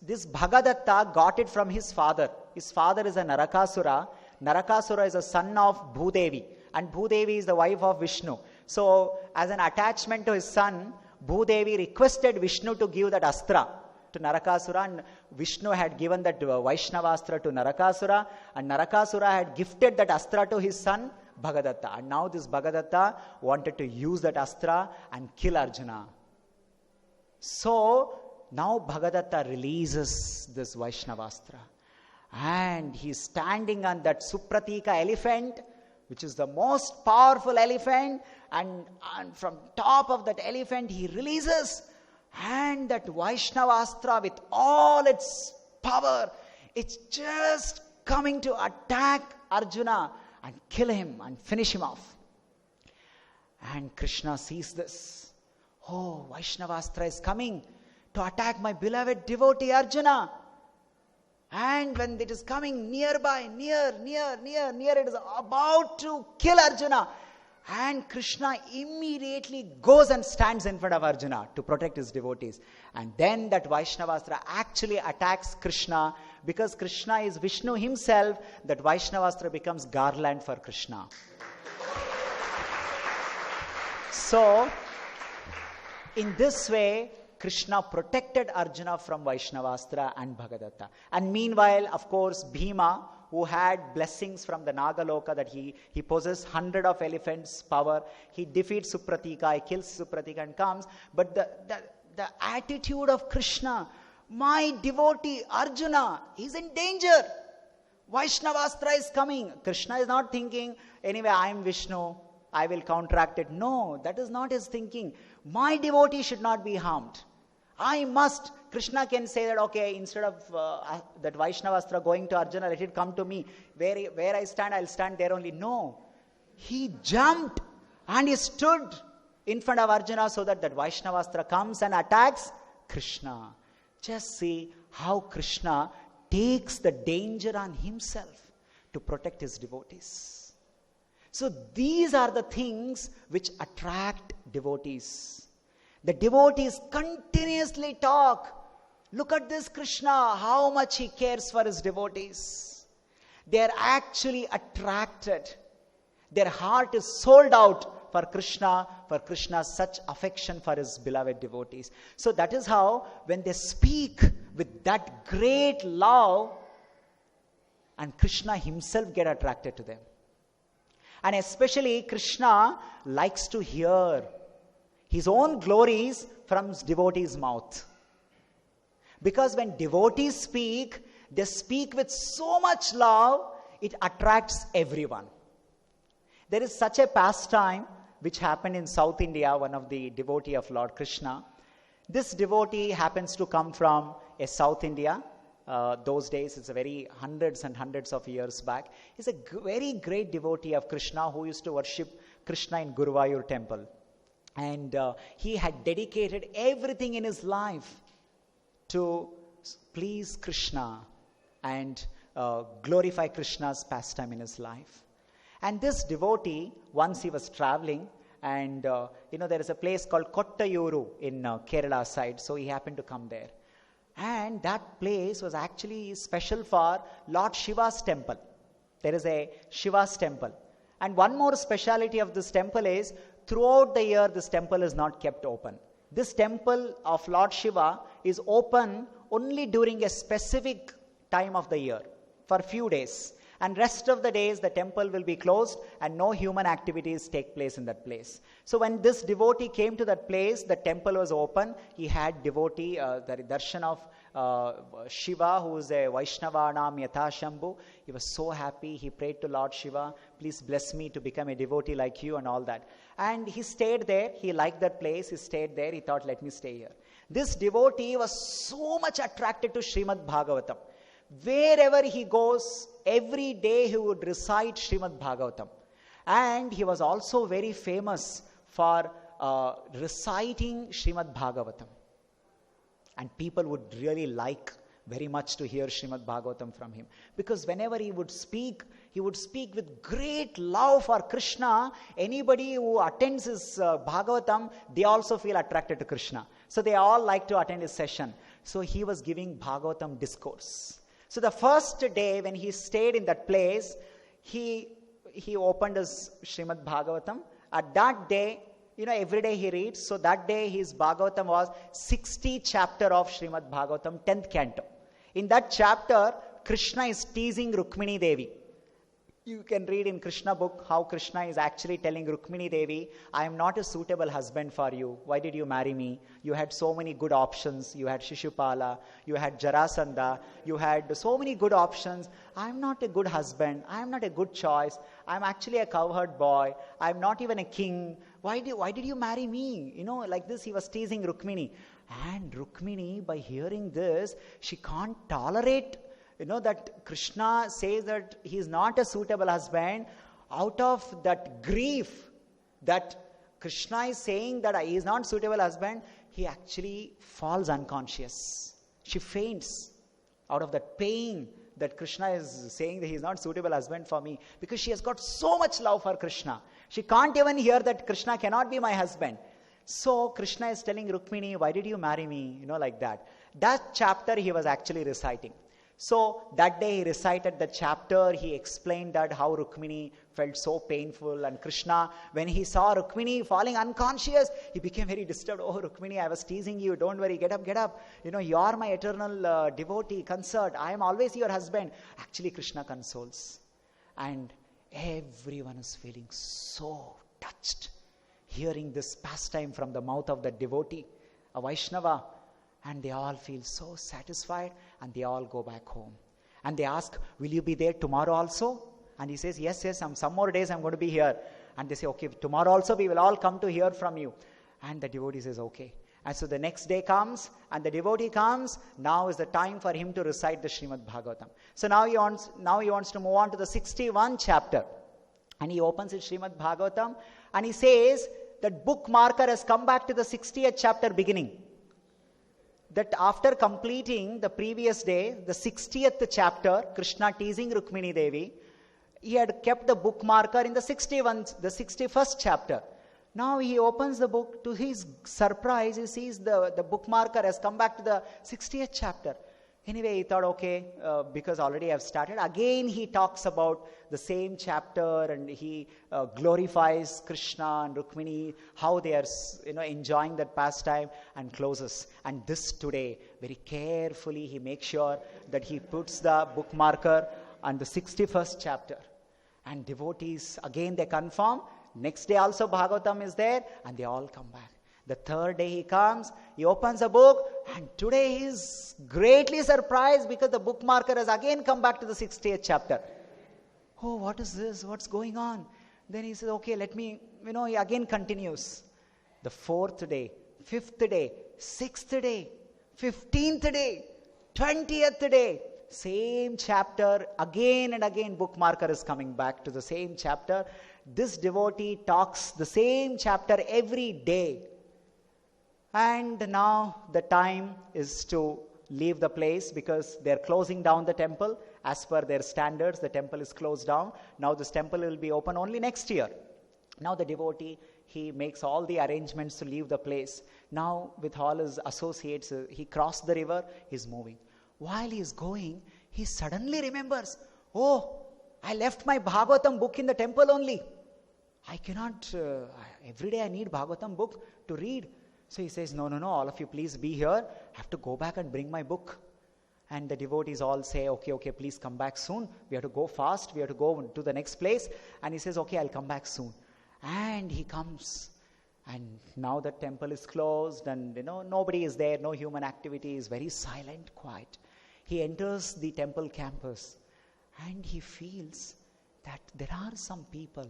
A: This Bhagadatta got it from his father. His father is a Narakasura. Narakasura is a son of Bhudevi. And Bhudevi is the wife of Vishnu. So, as an attachment to his son, Bhudevi requested Vishnu to give that astra to Narakasura. And Vishnu had given that Vaishnavastra to Narakasura. And Narakasura had gifted that astra to his son, Bhagadatta. And now this Bhagadatta wanted to use that astra and kill Arjuna. So, now Bhagadatta releases this Vaishnavastra. And he is standing on that Supratika elephant, which is the most powerful elephant. And from top of that elephant, he releases. And that Vaishnavastra with all its power, it's just coming to attack Arjuna and kill him and finish him off. And Krishna sees this. Oh, Vaishnavastra is coming to attack my beloved devotee Arjuna. And when it is coming nearby, near, it is about to kill Arjuna. And Krishna immediately goes and stands in front of Arjuna to protect his devotees. And then that Vaishnavastra actually attacks Krishna. Because Krishna is Vishnu himself, that Vaishnavastra becomes garland for Krishna. So, in this way, Krishna protected Arjuna from Vaishnavastra and Bhagadatta. And meanwhile, of course, Bhima, who had blessings from the Nagaloka, that he possessed 100 of elephants' power, he defeats Supratika, he kills Supratika and comes. But the attitude of Krishna, my devotee Arjuna, he's in danger. Vaishnavastra is coming. Krishna is not thinking, anyway, I am Vishnu, I will counteract it. No, that is not his thinking. My devotee should not be harmed. I must. Krishna can say that, okay, instead of that Vaishnavastra going to Arjuna, let it come to me. Where I stand, I'll stand there only. No. He jumped and he stood in front of Arjuna so that Vaishnavastra comes and attacks Krishna. Just see how Krishna takes the danger on himself to protect his devotees. So these are the things which attract devotees. The devotees continuously talk. Look at this Krishna, how much he cares for his devotees. They are actually attracted. Their heart is sold out for Krishna's such affection for his beloved devotees. So that is how when they speak with that great love, and Krishna himself get attracted to them. And especially Krishna likes to hear his own glories from his devotees' mouth. Because when devotees speak, they speak with so much love, it attracts everyone. There is such a pastime which happened in South India, one of the devotee of Lord Krishna. This devotee happens to come from a South India. Those days, it's a very hundreds and hundreds of years back. He's a very great devotee of Krishna who used to worship Krishna in Guruvayur temple. And he had dedicated everything in his life to please Krishna and glorify Krishna's pastime in his life. And this devotee, once he was traveling And, there is a place called Kottayuru in Kerala side. So he happened to come there. And that place was actually special for Lord Shiva's temple. There is a Shiva's temple. And one more speciality of this temple is, throughout the year, this temple is not kept open. This temple of Lord Shiva is open only during a specific time of the year, for few days. And rest of the days, the temple will be closed and no human activities take place in that place. So when this devotee came to that place, the temple was open. He had devotee, the darshan of Shiva, who is a Vaishnavanam Yatha Shambhu. He was so happy. He prayed to Lord Shiva, please bless me to become a devotee like you and all that. And he stayed there. He liked that place. He stayed there. He thought, let me stay here. This devotee was so much attracted to Srimad Bhagavatam. Wherever he goes, every day he would recite Srimad Bhagavatam. And he was also very famous for reciting Srimad Bhagavatam. And people would really like very much to hear Srimad Bhagavatam from him. Because whenever he would speak with great love for Krishna. Anybody who attends his Bhagavatam, they also feel attracted to Krishna. So they all like to attend his session. So he was giving Bhagavatam discourse. So the first day when he stayed in that place, he opened his Srimad Bhagavatam. At that day, every day he reads. So that day his Bhagavatam was 60 chapter of Srimad Bhagavatam, 10th canto. In that chapter, Krishna is teasing Rukmini Devi. You can read in Krishna book how Krishna is actually telling Rukmini Devi, I am not a suitable husband for you. Why did you marry me? You had so many good options. You had Shishupala, you had Jarasandha, you had so many good options. I am not a good husband. I am not a good choice. I am actually a cowherd boy. I am not even a king. Why did you marry me? Like this he was teasing Rukmini. And Rukmini, by hearing this, she can't tolerate that Krishna says that he is not a suitable husband. Out of that grief that Krishna is saying that he is not suitable husband, he actually falls unconscious. She faints out of that pain that Krishna is saying that he is not suitable husband for me, because she has got so much love for Krishna. She can't even hear that Krishna cannot be my husband. So Krishna is telling Rukmini, why did you marry me? Like that. That chapter he was actually reciting. So that day he recited the chapter. He explained that how Rukmini felt so painful, and Krishna, when he saw Rukmini falling unconscious, he became very disturbed. Oh Rukmini, I was teasing you. Don't worry, get up. You are my eternal devotee, consort. I am always your husband. Actually Krishna consoles. And everyone is feeling so touched, hearing this pastime from the mouth of the devotee, a Vaishnava. And they all feel so satisfied, and they all go back home. And they ask, will you be there tomorrow also? And he says, yes, some more days I'm going to be here. And they say, okay, tomorrow also we will all come to hear from you. And the devotee says, okay. And so the next day comes, and the devotee comes. Now is the time for him to recite the Srimad Bhagavatam. So now he wants to move on to the 61 chapter. And he opens his Srimad Bhagavatam, and he says that book marker has come back to the 60th chapter beginning. That after completing the previous day, the 60th chapter, Krishna teasing Rukmini Devi, he had kept the bookmarker in the 61st chapter. Now he opens the book. To his surprise, he sees the bookmarker has come back to the 60th chapter. Anyway, he thought, okay, because already I've started. Again, he talks about the same chapter, and he glorifies Krishna and Rukmini, how they are enjoying that pastime, and closes. And this today, very carefully, he makes sure that he puts the bookmarker on the 61st chapter. And devotees, again they confirm. Next day also Bhagavatam is there, and they all come back. The third day he comes, he opens a book, and today he is greatly surprised because the bookmarker has again come back to the 60th chapter. Oh, what is this? What's going on? Then he says, okay, let me, he again continues. The 4th day, 5th day, 6th day, 15th day, 20th day, same chapter, again and again bookmarker is coming back to the same chapter. This devotee talks the same chapter every day. And now the time is to leave the place, because they are closing down the temple. As per their standards, the temple is closed down. Now this temple will be open only next year. Now the devotee he makes all the arrangements to leave the place. Now, with all his associates, he crossed the river, he's moving. While he is going, he suddenly remembers, oh, I left my Bhagavatam book in the temple only. I cannot, every day I need Bhagavatam book to read. So he says, no, all of you please be here. I have to go back and bring my book. And the devotees all say, okay, please come back soon. We have to go fast. We have to go to the next place. And he says, okay, I'll come back soon. And he comes. And now the temple is closed and nobody is there. No human activity, is very silent, quiet. He enters the temple campus and he feels that there are some people.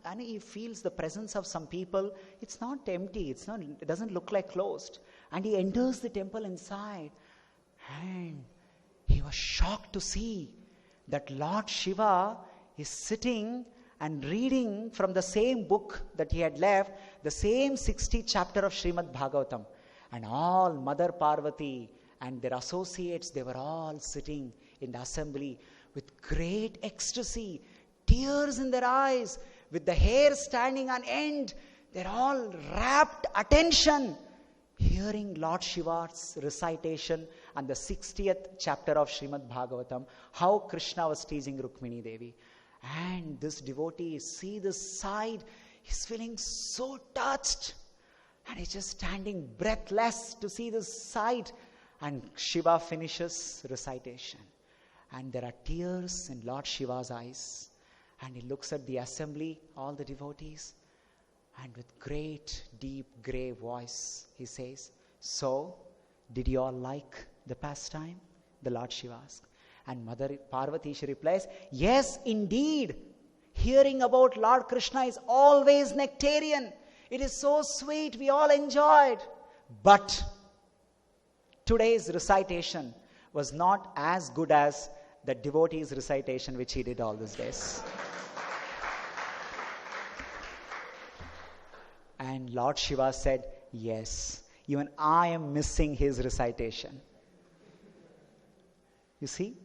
A: And he feels the presence of some people. It's not empty. It doesn't look like closed. And he enters the temple inside. And he was shocked to see that Lord Shiva is sitting and reading from the same book that he had left, the same 60th chapter of Srimad Bhagavatam. And all Mother Parvati and their associates, they were all sitting in the assembly with great ecstasy, tears in their eyes, with the hair standing on end. They're all rapt attention, hearing Lord Shiva's recitation and the 60th chapter of Srimad Bhagavatam, how Krishna was teasing Rukmini Devi. And this devotee, see this side, he's feeling so touched. And he's just standing breathless to see this sight. And Shiva finishes recitation. And there are tears in Lord Shiva's eyes. And he looks at the assembly, all the devotees. And with great, deep, grave voice, he says, so, did you all like the pastime? The Lord Shiva asked. And Mother Parvati, she replies, yes, indeed. Hearing about Lord Krishna is always nectarian. It is so sweet, we all enjoyed. But today's recitation was not as good as the devotee's recitation which he did all these days. And Lord Shiva said, yes, even I am missing his recitation. You see?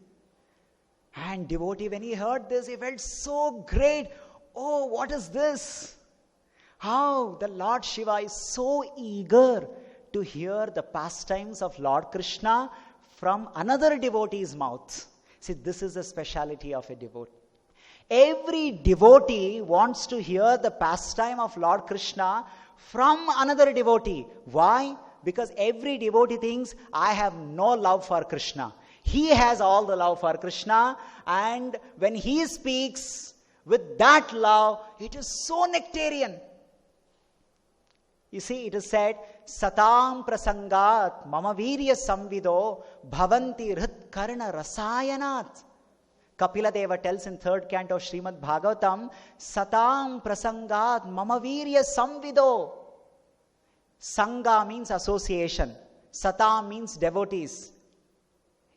A: And devotee, when he heard this, he felt so great. Oh, what is this? How the Lord Shiva is so eager to hear the pastimes of Lord Krishna from another devotee's mouth. See, this is the speciality of a devotee. Every devotee wants to hear the pastime of Lord Krishna from another devotee. Why? Because every devotee thinks, I have no love for Krishna. He has all the love for Krishna, and when he speaks with that love, it is so nectarian. You see, it is said, Satam prasangat mama virya samvido bhavanti hrit karna rasayanat. Kapila Deva tells in 3rd canto of Srimad Bhagavatam, Satam prasangat mama virya samvido. Sangha means association. Satam means devotees.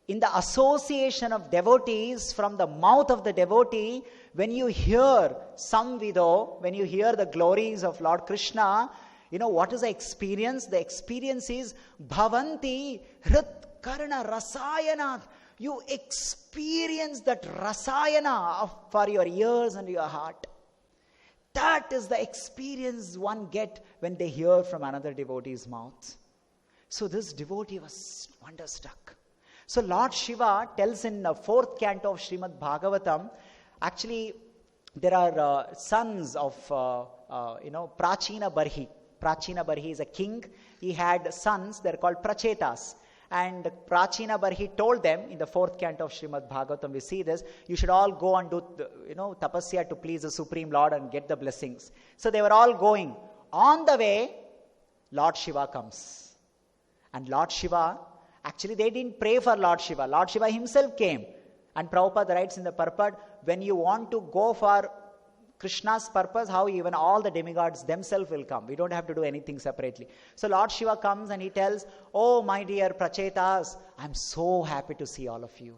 A: In the association of devotees, from the mouth of the devotee, when you hear samvido, when you hear the glories of Lord Krishna, what is the experience? The experience is bhavanti hrit karna rasayanat. You experience that rasayana for your ears and your heart. That is the experience one get when they hear from another devotee's mouth. So this devotee was wonderstruck. So Lord Shiva tells in the 4th canto of Srimad Bhagavatam, actually there are sons of, Prachina Barhi. Prachina Barhi is a king. He had sons, they're called Prachetas. And Prachina Barhi told them, in the 4th canto of Srimad Bhagavatam, we see this, you should all go and do, tapasya to please the Supreme Lord and get the blessings. So they were all going. On the way, Lord Shiva comes. And Lord Shiva, actually they didn't pray for Lord Shiva. Lord Shiva himself came. And Prabhupada writes in the purport, when you want to go for Krishna's purpose, how even all the demigods themselves will come. We don't have to do anything separately. So Lord Shiva comes and he tells, oh my dear Prachetas, I'm so happy to see all of you.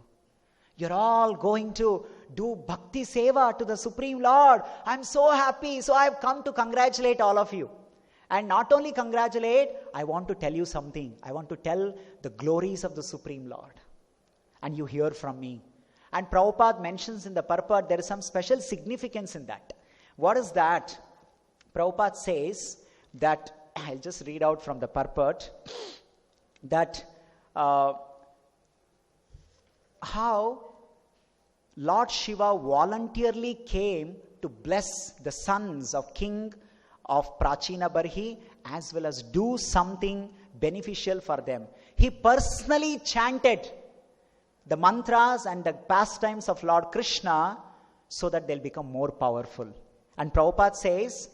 A: You're all going to do bhakti seva to the Supreme Lord. I'm so happy. So I've come to congratulate all of you. And not only congratulate, I want to tell you something. I want to tell the glories of the Supreme Lord. And you hear from me. And Prabhupada mentions in the purport, there is some special significance in that. What is that? Prabhupada says that, I'll just read out from the purport, that how Lord Shiva voluntarily came to bless the sons of king of Prachina Barhi as well as do something beneficial for them. He personally chanted the mantras and the pastimes of Lord Krishna so that they'll become more powerful. And Prabhupada says,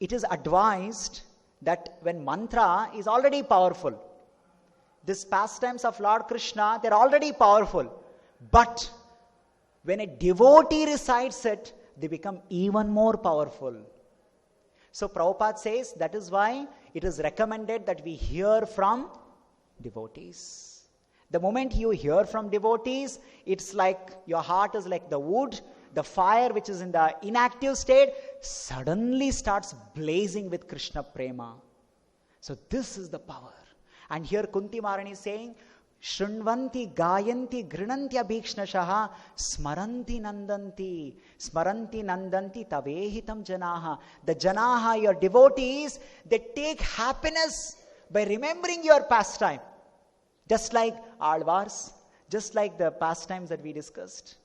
A: it is advised that when mantra is already powerful, these pastimes of Lord Krishna, they're already powerful. But when a devotee recites it, they become even more powerful. So Prabhupada says that is why it is recommended that we hear from devotees. The moment you hear from devotees, it's like your heart is like the wood. The fire which is in the inactive state suddenly starts blazing with Krishna prema. So this is the power. And here Kunti Maharani is saying, Shrunvanti gayanti grinantya bhikshnashaha smaranti nandanti tavehitam janaha. The janaha, your devotees, they take happiness by remembering your pastime. Just like Alvars, just like the pastimes that we discussed.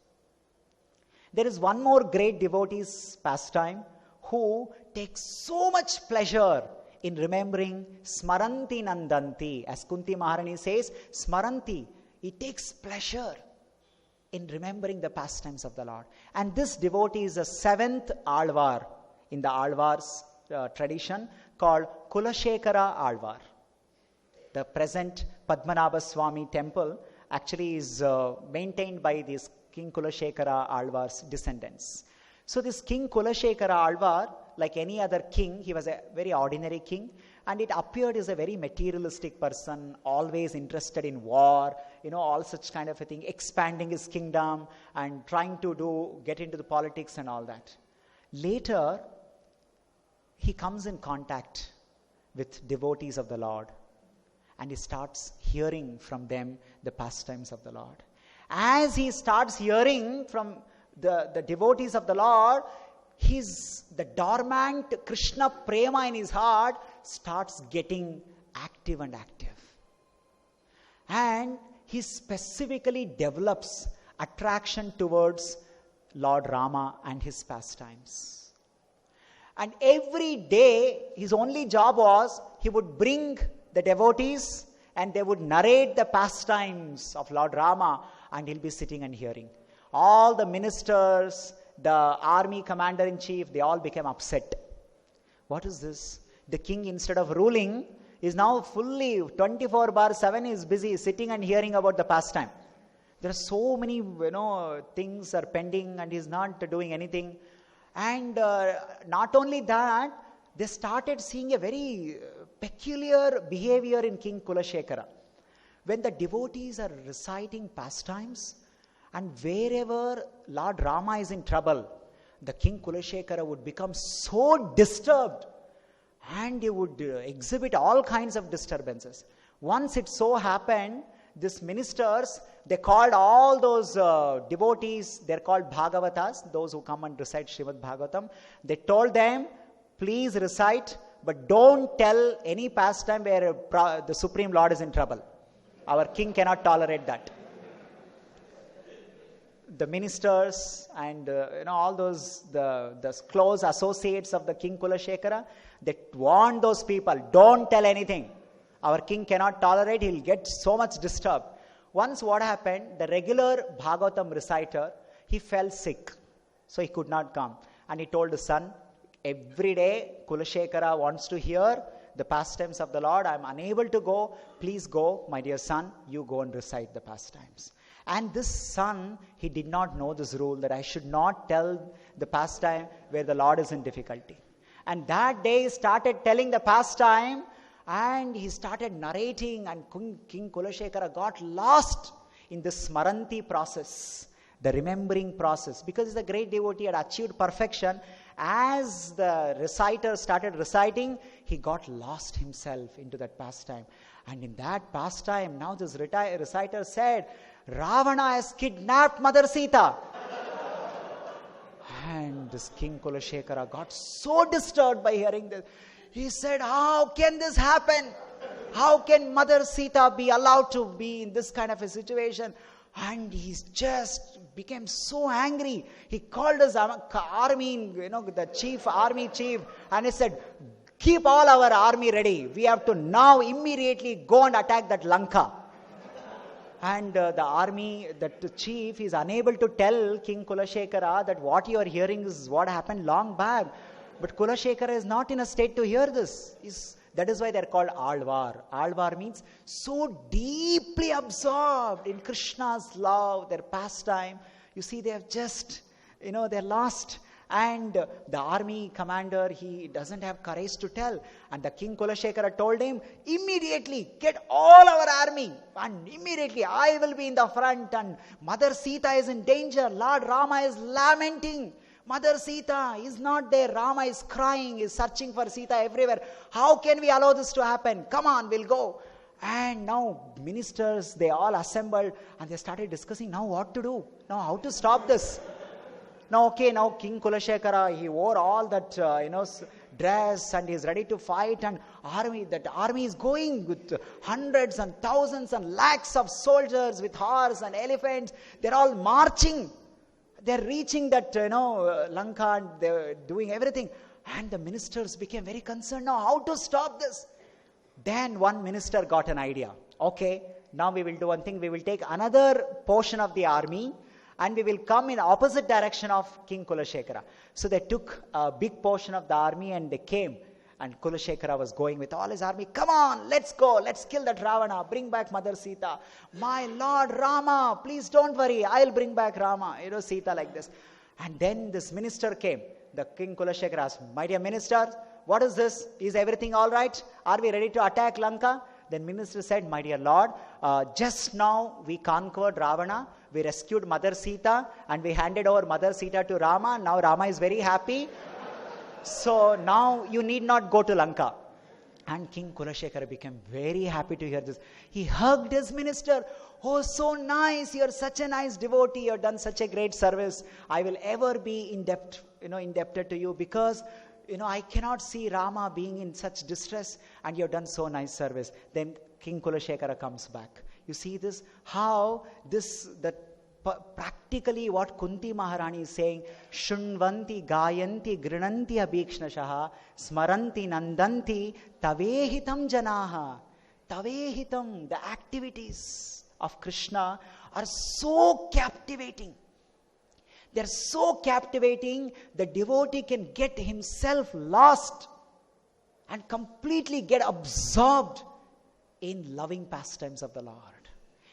A: There is one more great devotee's pastime who takes so much pleasure in remembering Smaranti Nandanti. As Kunti Maharani says, Smaranti, he takes pleasure in remembering the pastimes of the Lord. And this devotee is the seventh Alvar in the Alvar's tradition called Kulashekara Alvar. The present Padmanabha Swami temple actually is maintained by these King Kulashekara Alvar's descendants. So this King Kulashekara Alvar, like any other king, he was a very ordinary king, and it appeared as a very materialistic person, always interested in war, all such kind of a thing, expanding his kingdom and trying to get into the politics and all that. Later, he comes in contact with devotees of the Lord, and he starts hearing from them the pastimes of the Lord. As he starts hearing from the devotees of the Lord, the dormant Krishna prema in his heart starts getting active and active. And he specifically develops attraction towards Lord Rama and his pastimes. And every day, his only job was, he would bring the devotees and they would narrate the pastimes of Lord Rama, and he'll be sitting and hearing. All the ministers, the army commander-in-chief, they all became upset. What is this? The king, instead of ruling, is now fully 24/7 is busy sitting and hearing about the pastime. There are so many, things are pending and he's not doing anything. And not only that, they started seeing a very peculiar behavior in King Kulashekara. When the devotees are reciting pastimes, and wherever Lord Rama is in trouble, the King Kulashekara would become so disturbed and he would exhibit all kinds of disturbances. Once it so happened, these ministers, they called all those devotees, they're called Bhagavatas, those who come and recite Srimad Bhagavatam. They told them, please recite, but don't tell any pastime where the Supreme Lord is in trouble. Our king cannot tolerate that. The ministers and all those the close associates of the King Kulashekara, they warned those people, don't tell anything. Our king cannot tolerate, he'll get so much disturbed. Once what happened, the regular Bhagavatam reciter, he fell sick, so he could not come. And he told his son, every day Kulashekara wants to hear the pastimes of the Lord. I am unable to go. Please go, my dear son, you go and recite the pastimes. And this son, he did not know this rule that I should not tell the pastime where the Lord is in difficulty. And that day he started telling the pastime and he started narrating, and King Kulashekara got lost in the Smaranti process, the remembering process. Because he's a great devotee, had achieved perfection. As the reciter started reciting, he got lost himself into that pastime. And in that pastime, now this reciter said, Ravana has kidnapped Mother Sita. And this King Kulashekara got so disturbed by hearing this. He said, how can this happen? How can Mother Sita be allowed to be in this kind of a situation? And he just became so angry. He called his army, the army chief, and he said, keep all our army ready. We have to now immediately go and attack that Lanka. And the army, the chief is unable to tell King Kulashekara that what you are hearing is what happened long back. But Kulashekara is not in a state to hear this. That is why they are called Alvar. Alvar means so deeply absorbed in Krishna's love, their pastime. You see, they have just, they're lost. And the army commander, he doesn't have courage to tell. And the King Kulashekara told him, immediately get all our army. And immediately I will be in the front. And Mother Sita is in danger. Lord Rama is lamenting. Mother Sita is not there. Rama is crying, is searching for Sita everywhere. How can we allow this to happen? Come on, we'll go. And now ministers, they all assembled and they started discussing now what to do. Now how to stop this. Now King Kulashekara, he wore all that, dress and he's ready to fight. And that army is going with hundreds and thousands and lakhs of soldiers with horse and elephants. They're all marching. They're reaching that, Lanka, and they're doing everything. And the ministers became very concerned now how to stop this. Then one minister got an idea. Okay, now we will do one thing. We will take another portion of the army and we will come in opposite direction of King Kulashekara. So they took a big portion of the army and they came. And Kulashekara was going with all his army. Come on, let's go. Let's kill that Ravana. Bring back Mother Sita. My Lord Rama, please don't worry. I'll bring back Rama. Sita like this. And then this minister came. The King Kulashekara asked, my dear minister, what is this? Is everything all right? Are we ready to attack Lanka? Then minister said, my dear Lord, just now we conquered Ravana. We rescued Mother Sita and we handed over Mother Sita to Rama. Now Rama is very happy. So now you need not go to Lanka. And King Kulashekara became very happy to hear this. He hugged his minister. Oh, so nice. You're such a nice devotee. You've done such a great service. I will ever be indebted to you because, I cannot see Rama being in such distress and you've done so nice service. Then King Kulashekara comes back. You see this? How practically what Kunti Maharani is saying, Shunvanti, Gayanti, Grinanti Abhikshnashaha, Smaranti, Nandanti, Tavehitam Janaha. Tavehitam, the activities of Krishna are so captivating. They're so captivating, the devotee can get himself lost and completely get absorbed in loving pastimes of the Lord.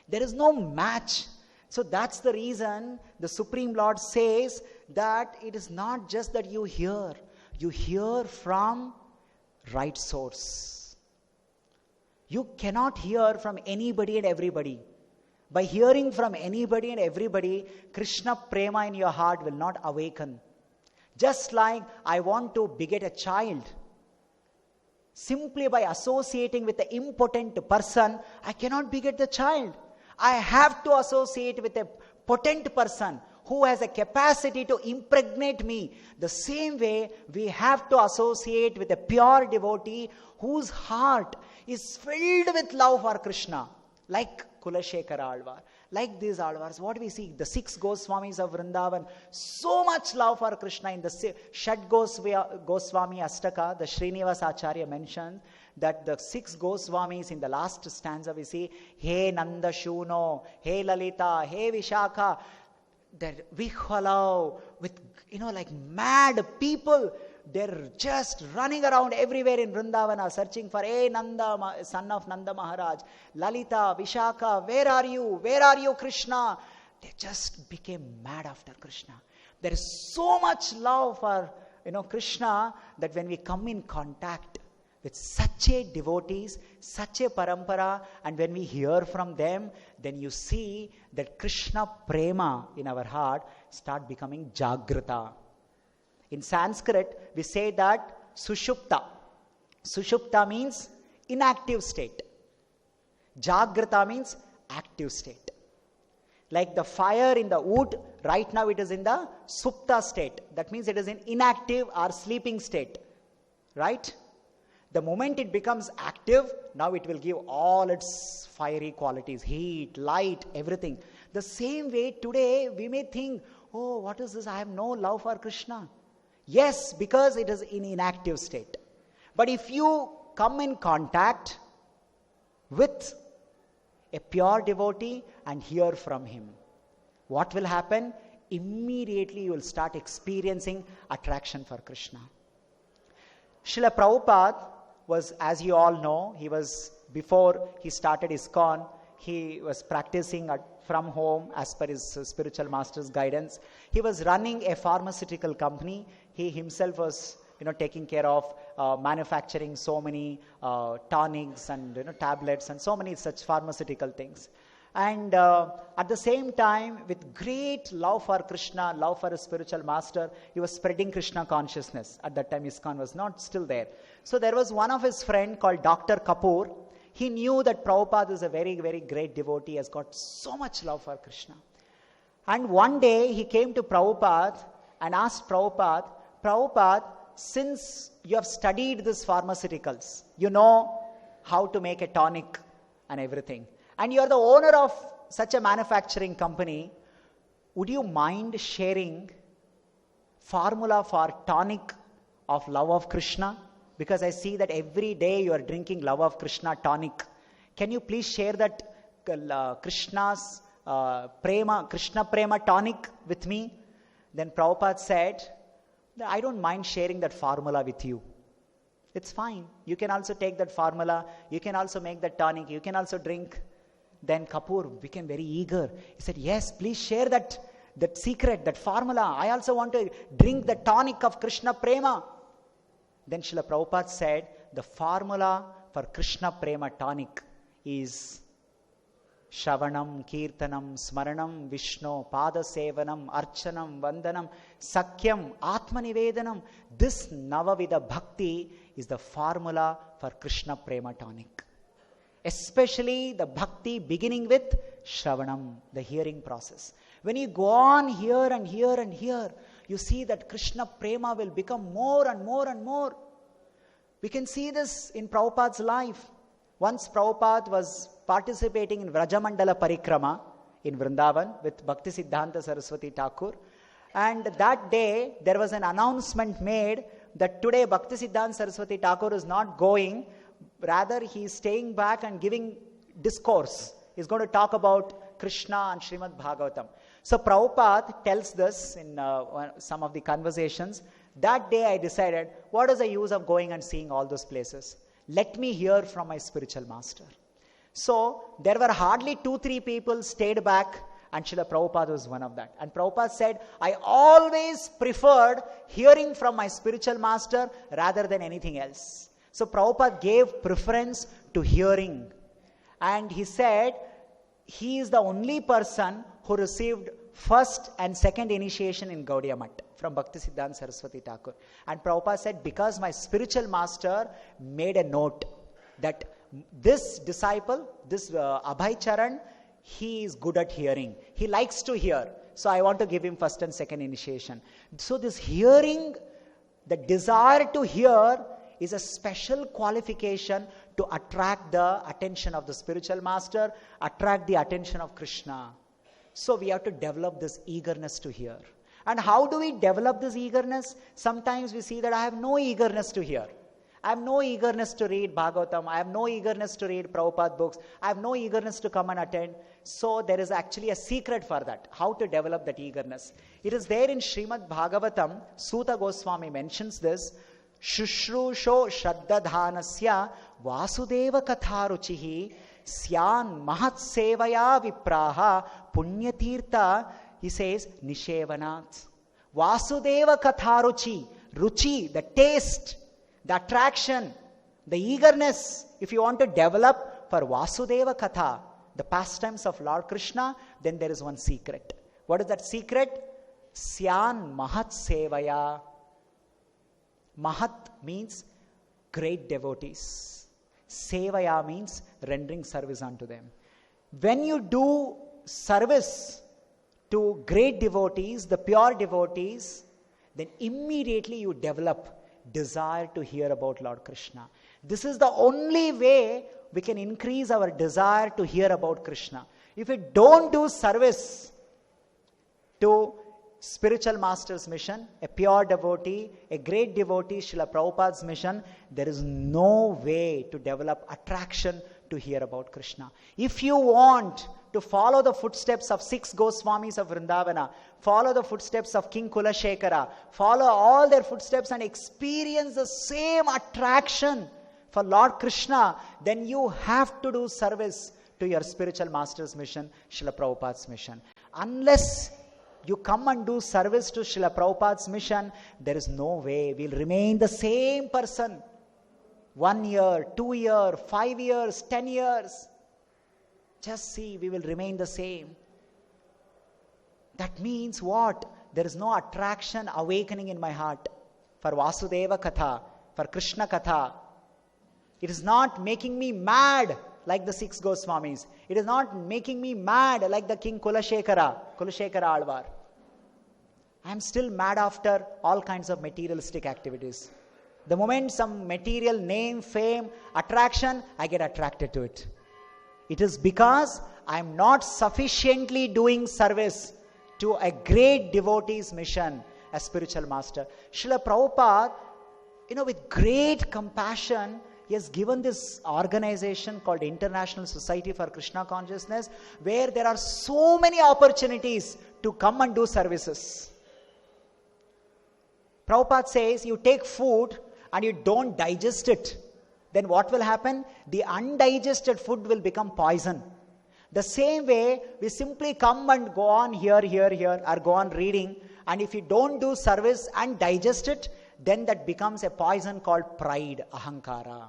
A: There is no match. So that's the reason the Supreme Lord says that it is not just that you hear from right source. You cannot hear from anybody and everybody. By hearing from anybody and everybody, Krishna prema in your heart will not awaken. Just like I want to beget a child. Simply by associating with the impotent person, I cannot beget the child. I have to associate with a potent person who has a capacity to impregnate me. The same way, we have to associate with a pure devotee whose heart is filled with love for Krishna. Like Kulashekara Alvar. Like these Alvars, what we see, the 6 Goswamis of Vrindavan, so much love for Krishna. In the Shad Goswami Astaka, the Srinivas Acharya mentions that the 6 Goswamis in the last stanza we see, He Nanda Shuno, He Lalita, He Vishakha, they're Vihalav, with, like mad people. They're just running around everywhere in Vrindavana, searching for, hey Nanda, son of Nanda Maharaj, Lalita, Vishakha, where are you? Where are you, Krishna? They just became mad after Krishna. There is so much love for, Krishna, that when we come in contact with such a devotees, such a parampara, and when we hear from them, then you see that Krishna prema in our heart start becoming jagrata. In Sanskrit, we say that sushupta. Sushupta means inactive state. Jagrata means active state. Like the fire in the wood, right now it is in the supta state. That means it is in inactive or sleeping state. Right? The moment it becomes active, now it will give all its fiery qualities, heat, light, everything. The same way today we may think, oh, what is this? I have no love for Krishna. Yes, because it is in inactive state. But if you come in contact with a pure devotee and hear from him, what will happen? Immediately you will start experiencing attraction for Krishna. Srila Prabhupada was, as you all know, before he started ISKCON, he was practicing from home as per his spiritual master's guidance. He was running a pharmaceutical company. He himself was taking care of manufacturing so many tonics and tablets and so many such pharmaceutical things. And at the same time, with great love for Krishna, love for his spiritual master, he was spreading Krishna consciousness. At that time, ISKCON was not still there. So there was one of his friend called Dr. Kapoor. He knew that Prabhupada is a very, very great devotee, has got so much love for Krishna. And one day, he came to Prabhupada and asked Prabhupada, since you have studied these pharmaceuticals, you know how to make a tonic and everything, and you are the owner of such a manufacturing company, would you mind sharing formula for tonic of love of Krishna? Because I see that every day you are drinking love of Krishna tonic. Can you please share that Krishna's Krishna Prema tonic with me? Then Prabhupada said, I don't mind sharing that formula with you. It's fine. You can also take that formula. You can also make that tonic. You can also drink. Then Kapoor became very eager. He said, yes, please share that secret, that formula. I also want to drink the tonic of Krishna Prema. Then Srila Prabhupada said, the formula for Krishna Prema tonic is Shravanam, Kirtanam, Smaranam, Vishnu, Pada Sevanam, Archanam, Vandanam, Sakyam, Atmanivedanam. This Navavida Bhakti is the formula for Krishna Prema tonic. Especially the Bhakti beginning with Shravanam, the hearing process. When you go on here and here and here, you see that Krishna Prema will become more and more and more. We can see this in Prabhupada's life. Once Prabhupada was participating in Vrajamandala Parikrama in Vrindavan with Bhaktisiddhanta Saraswati Thakur. And that day, there was an announcement made that today Bhaktisiddhanta Saraswati Thakur is not going. Rather, he is staying back and giving discourse. He is going to talk about Krishna and Srimad Bhagavatam. So Prabhupada tells this in some of the conversations. That day I decided, what is the use of going and seeing all those places? Let me hear from my spiritual master. So there were hardly 2-3 people stayed back, and Srila Prabhupada was one of that. And Prabhupada said, I always preferred hearing from my spiritual master rather than anything else. So Prabhupada gave preference to hearing. And he said, he is the only person who received first and second initiation in Gaudiya Math from Bhaktisiddhanta Saraswati Thakur. And Prabhupada said, because my spiritual master made a note that this disciple, this Abhay Charan, he is good at hearing. He likes to hear. So I want to give him first and second initiation. So this hearing, the desire to hear is a special qualification to attract the attention of the spiritual master, attract the attention of Krishna. So we have to develop this eagerness to hear. And how do we develop this eagerness? Sometimes we see that I have no eagerness to hear. I have no eagerness to read Bhagavatam. I have no eagerness to read Prabhupada books. I have no eagerness to come and attend. So there is actually a secret for that, how to develop that eagerness. It is there in Srimad Bhagavatam. Suta Goswami mentions this. Shushrusho Shraddadhanasya Vasudeva Katharuchihi Syan Mahat Sevaya Vipraha Punyatirtha. He says, Nishevanat. Vasudeva Katharuchi. Ruchi, the taste, the attraction, the eagerness. If you want to develop for Vasudeva Katha, the pastimes of Lord Krishna, then there is one secret. What is that secret? Syan Mahat Sevaya. Mahat means great devotees. Sevaya means rendering service unto them. When you do service to great devotees, the pure devotees, then immediately you develop desire to hear about Lord Krishna. This is the only way we can increase our desire to hear about Krishna. If we don't do service to spiritual master's mission, a pure devotee, a great devotee, Srila Prabhupada's mission, there is no way to develop attraction to hear about Krishna. If you want to follow the footsteps of 6 Goswamis of Vrindavana, follow the footsteps of King Kulashekara, follow all their footsteps and experience the same attraction for Lord Krishna, then you have to do service to your spiritual master's mission, Srila Prabhupada's mission. Unless you come and do service to Srila Prabhupada's mission, there is no way. We'll remain the same person. 1 year, 2 years, 5 years, 10 years. Just see, we will remain the same. That means what? There is no attraction awakening in my heart for Vasudeva Katha, for Krishna Katha. It is not making me mad like the 6 Goswamis. It is not making me mad like the King Kulashekara Alvar. I am still mad after all kinds of materialistic activities. The moment some material name, fame, attraction, I get attracted to it. It is because I am not sufficiently doing service to a great devotee's mission, a spiritual master. Srila Prabhupada, with great compassion, he has given this organization called International Society for Krishna Consciousness, where there are so many opportunities to come and do services. Prabhupada says, you take food and you don't digest it, then what will happen? The undigested food will become poison. The same way, we simply come and go on here, or go on reading, and if you don't do service and digest it, then that becomes a poison called pride, ahankara.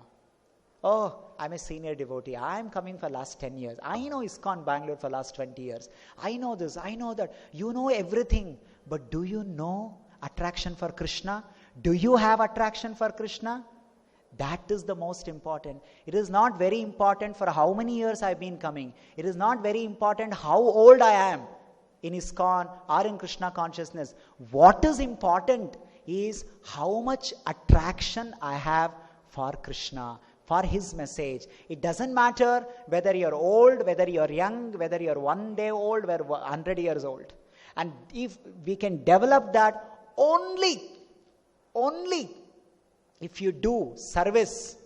A: Oh, I'm a senior devotee. I'm coming for last 10 years. I know ISKCON Bangalore for last 20 years. I know this, I know that. You know everything. But do you know attraction for Krishna? Do you have attraction for Krishna? That is the most important. It is not very important for how many years I've been coming. It is not very important how old I am in ISKCON or in Krishna consciousness. What is important is how much attraction I have for Krishna, for his message. It doesn't matter whether you're old, whether you're young, whether you're 1 day old, whether 100 years old. And if we can develop that only if you do service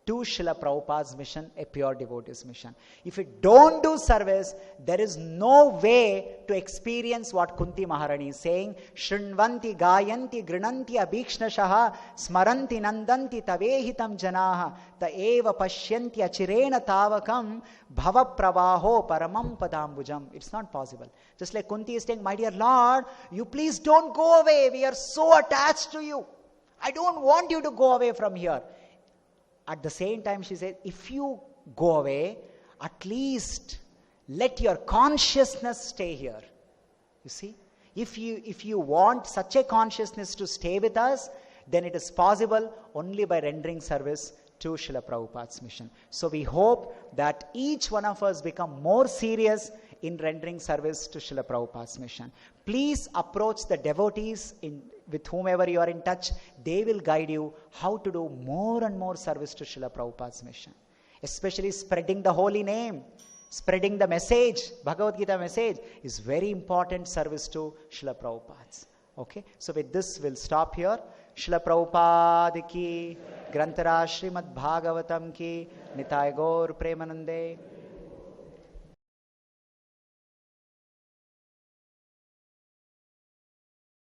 A: to Srila Prabhupada's mission, a pure devotee's mission. If you don't do service, there is no way to experience what Kunti Maharani is saying. Shrinvanti gayanti grinanti abhikshnashaha smaranti nandanti tavehitam janaha ta eva pashyanti achirena tavakam bhava pravaho paramam padambujam. It's not possible. Just like Kunti is saying, my dear Lord, you please don't go away. We are so attached to you. I don't want you to go away from here. At the same time, she said, if you go away, at least let your consciousness stay here. You see, if you want such a consciousness to stay with us, then it is possible only by rendering service to Srila Prabhupada's mission. So we hope that each one of us become more serious in rendering service to Srila Prabhupada's mission. Please approach the devotees with whomever you are in touch. They will guide you how to do more and more service to Srila Prabhupada's mission. Especially spreading the holy name, spreading the message, Bhagavad Gita message is very important service to Srila Prabhupada's. Okay, so with this we'll stop here. Srila Prabhupada ki, Grantara Srimad Bhagavatam ki, Nitai Gaur Premanande.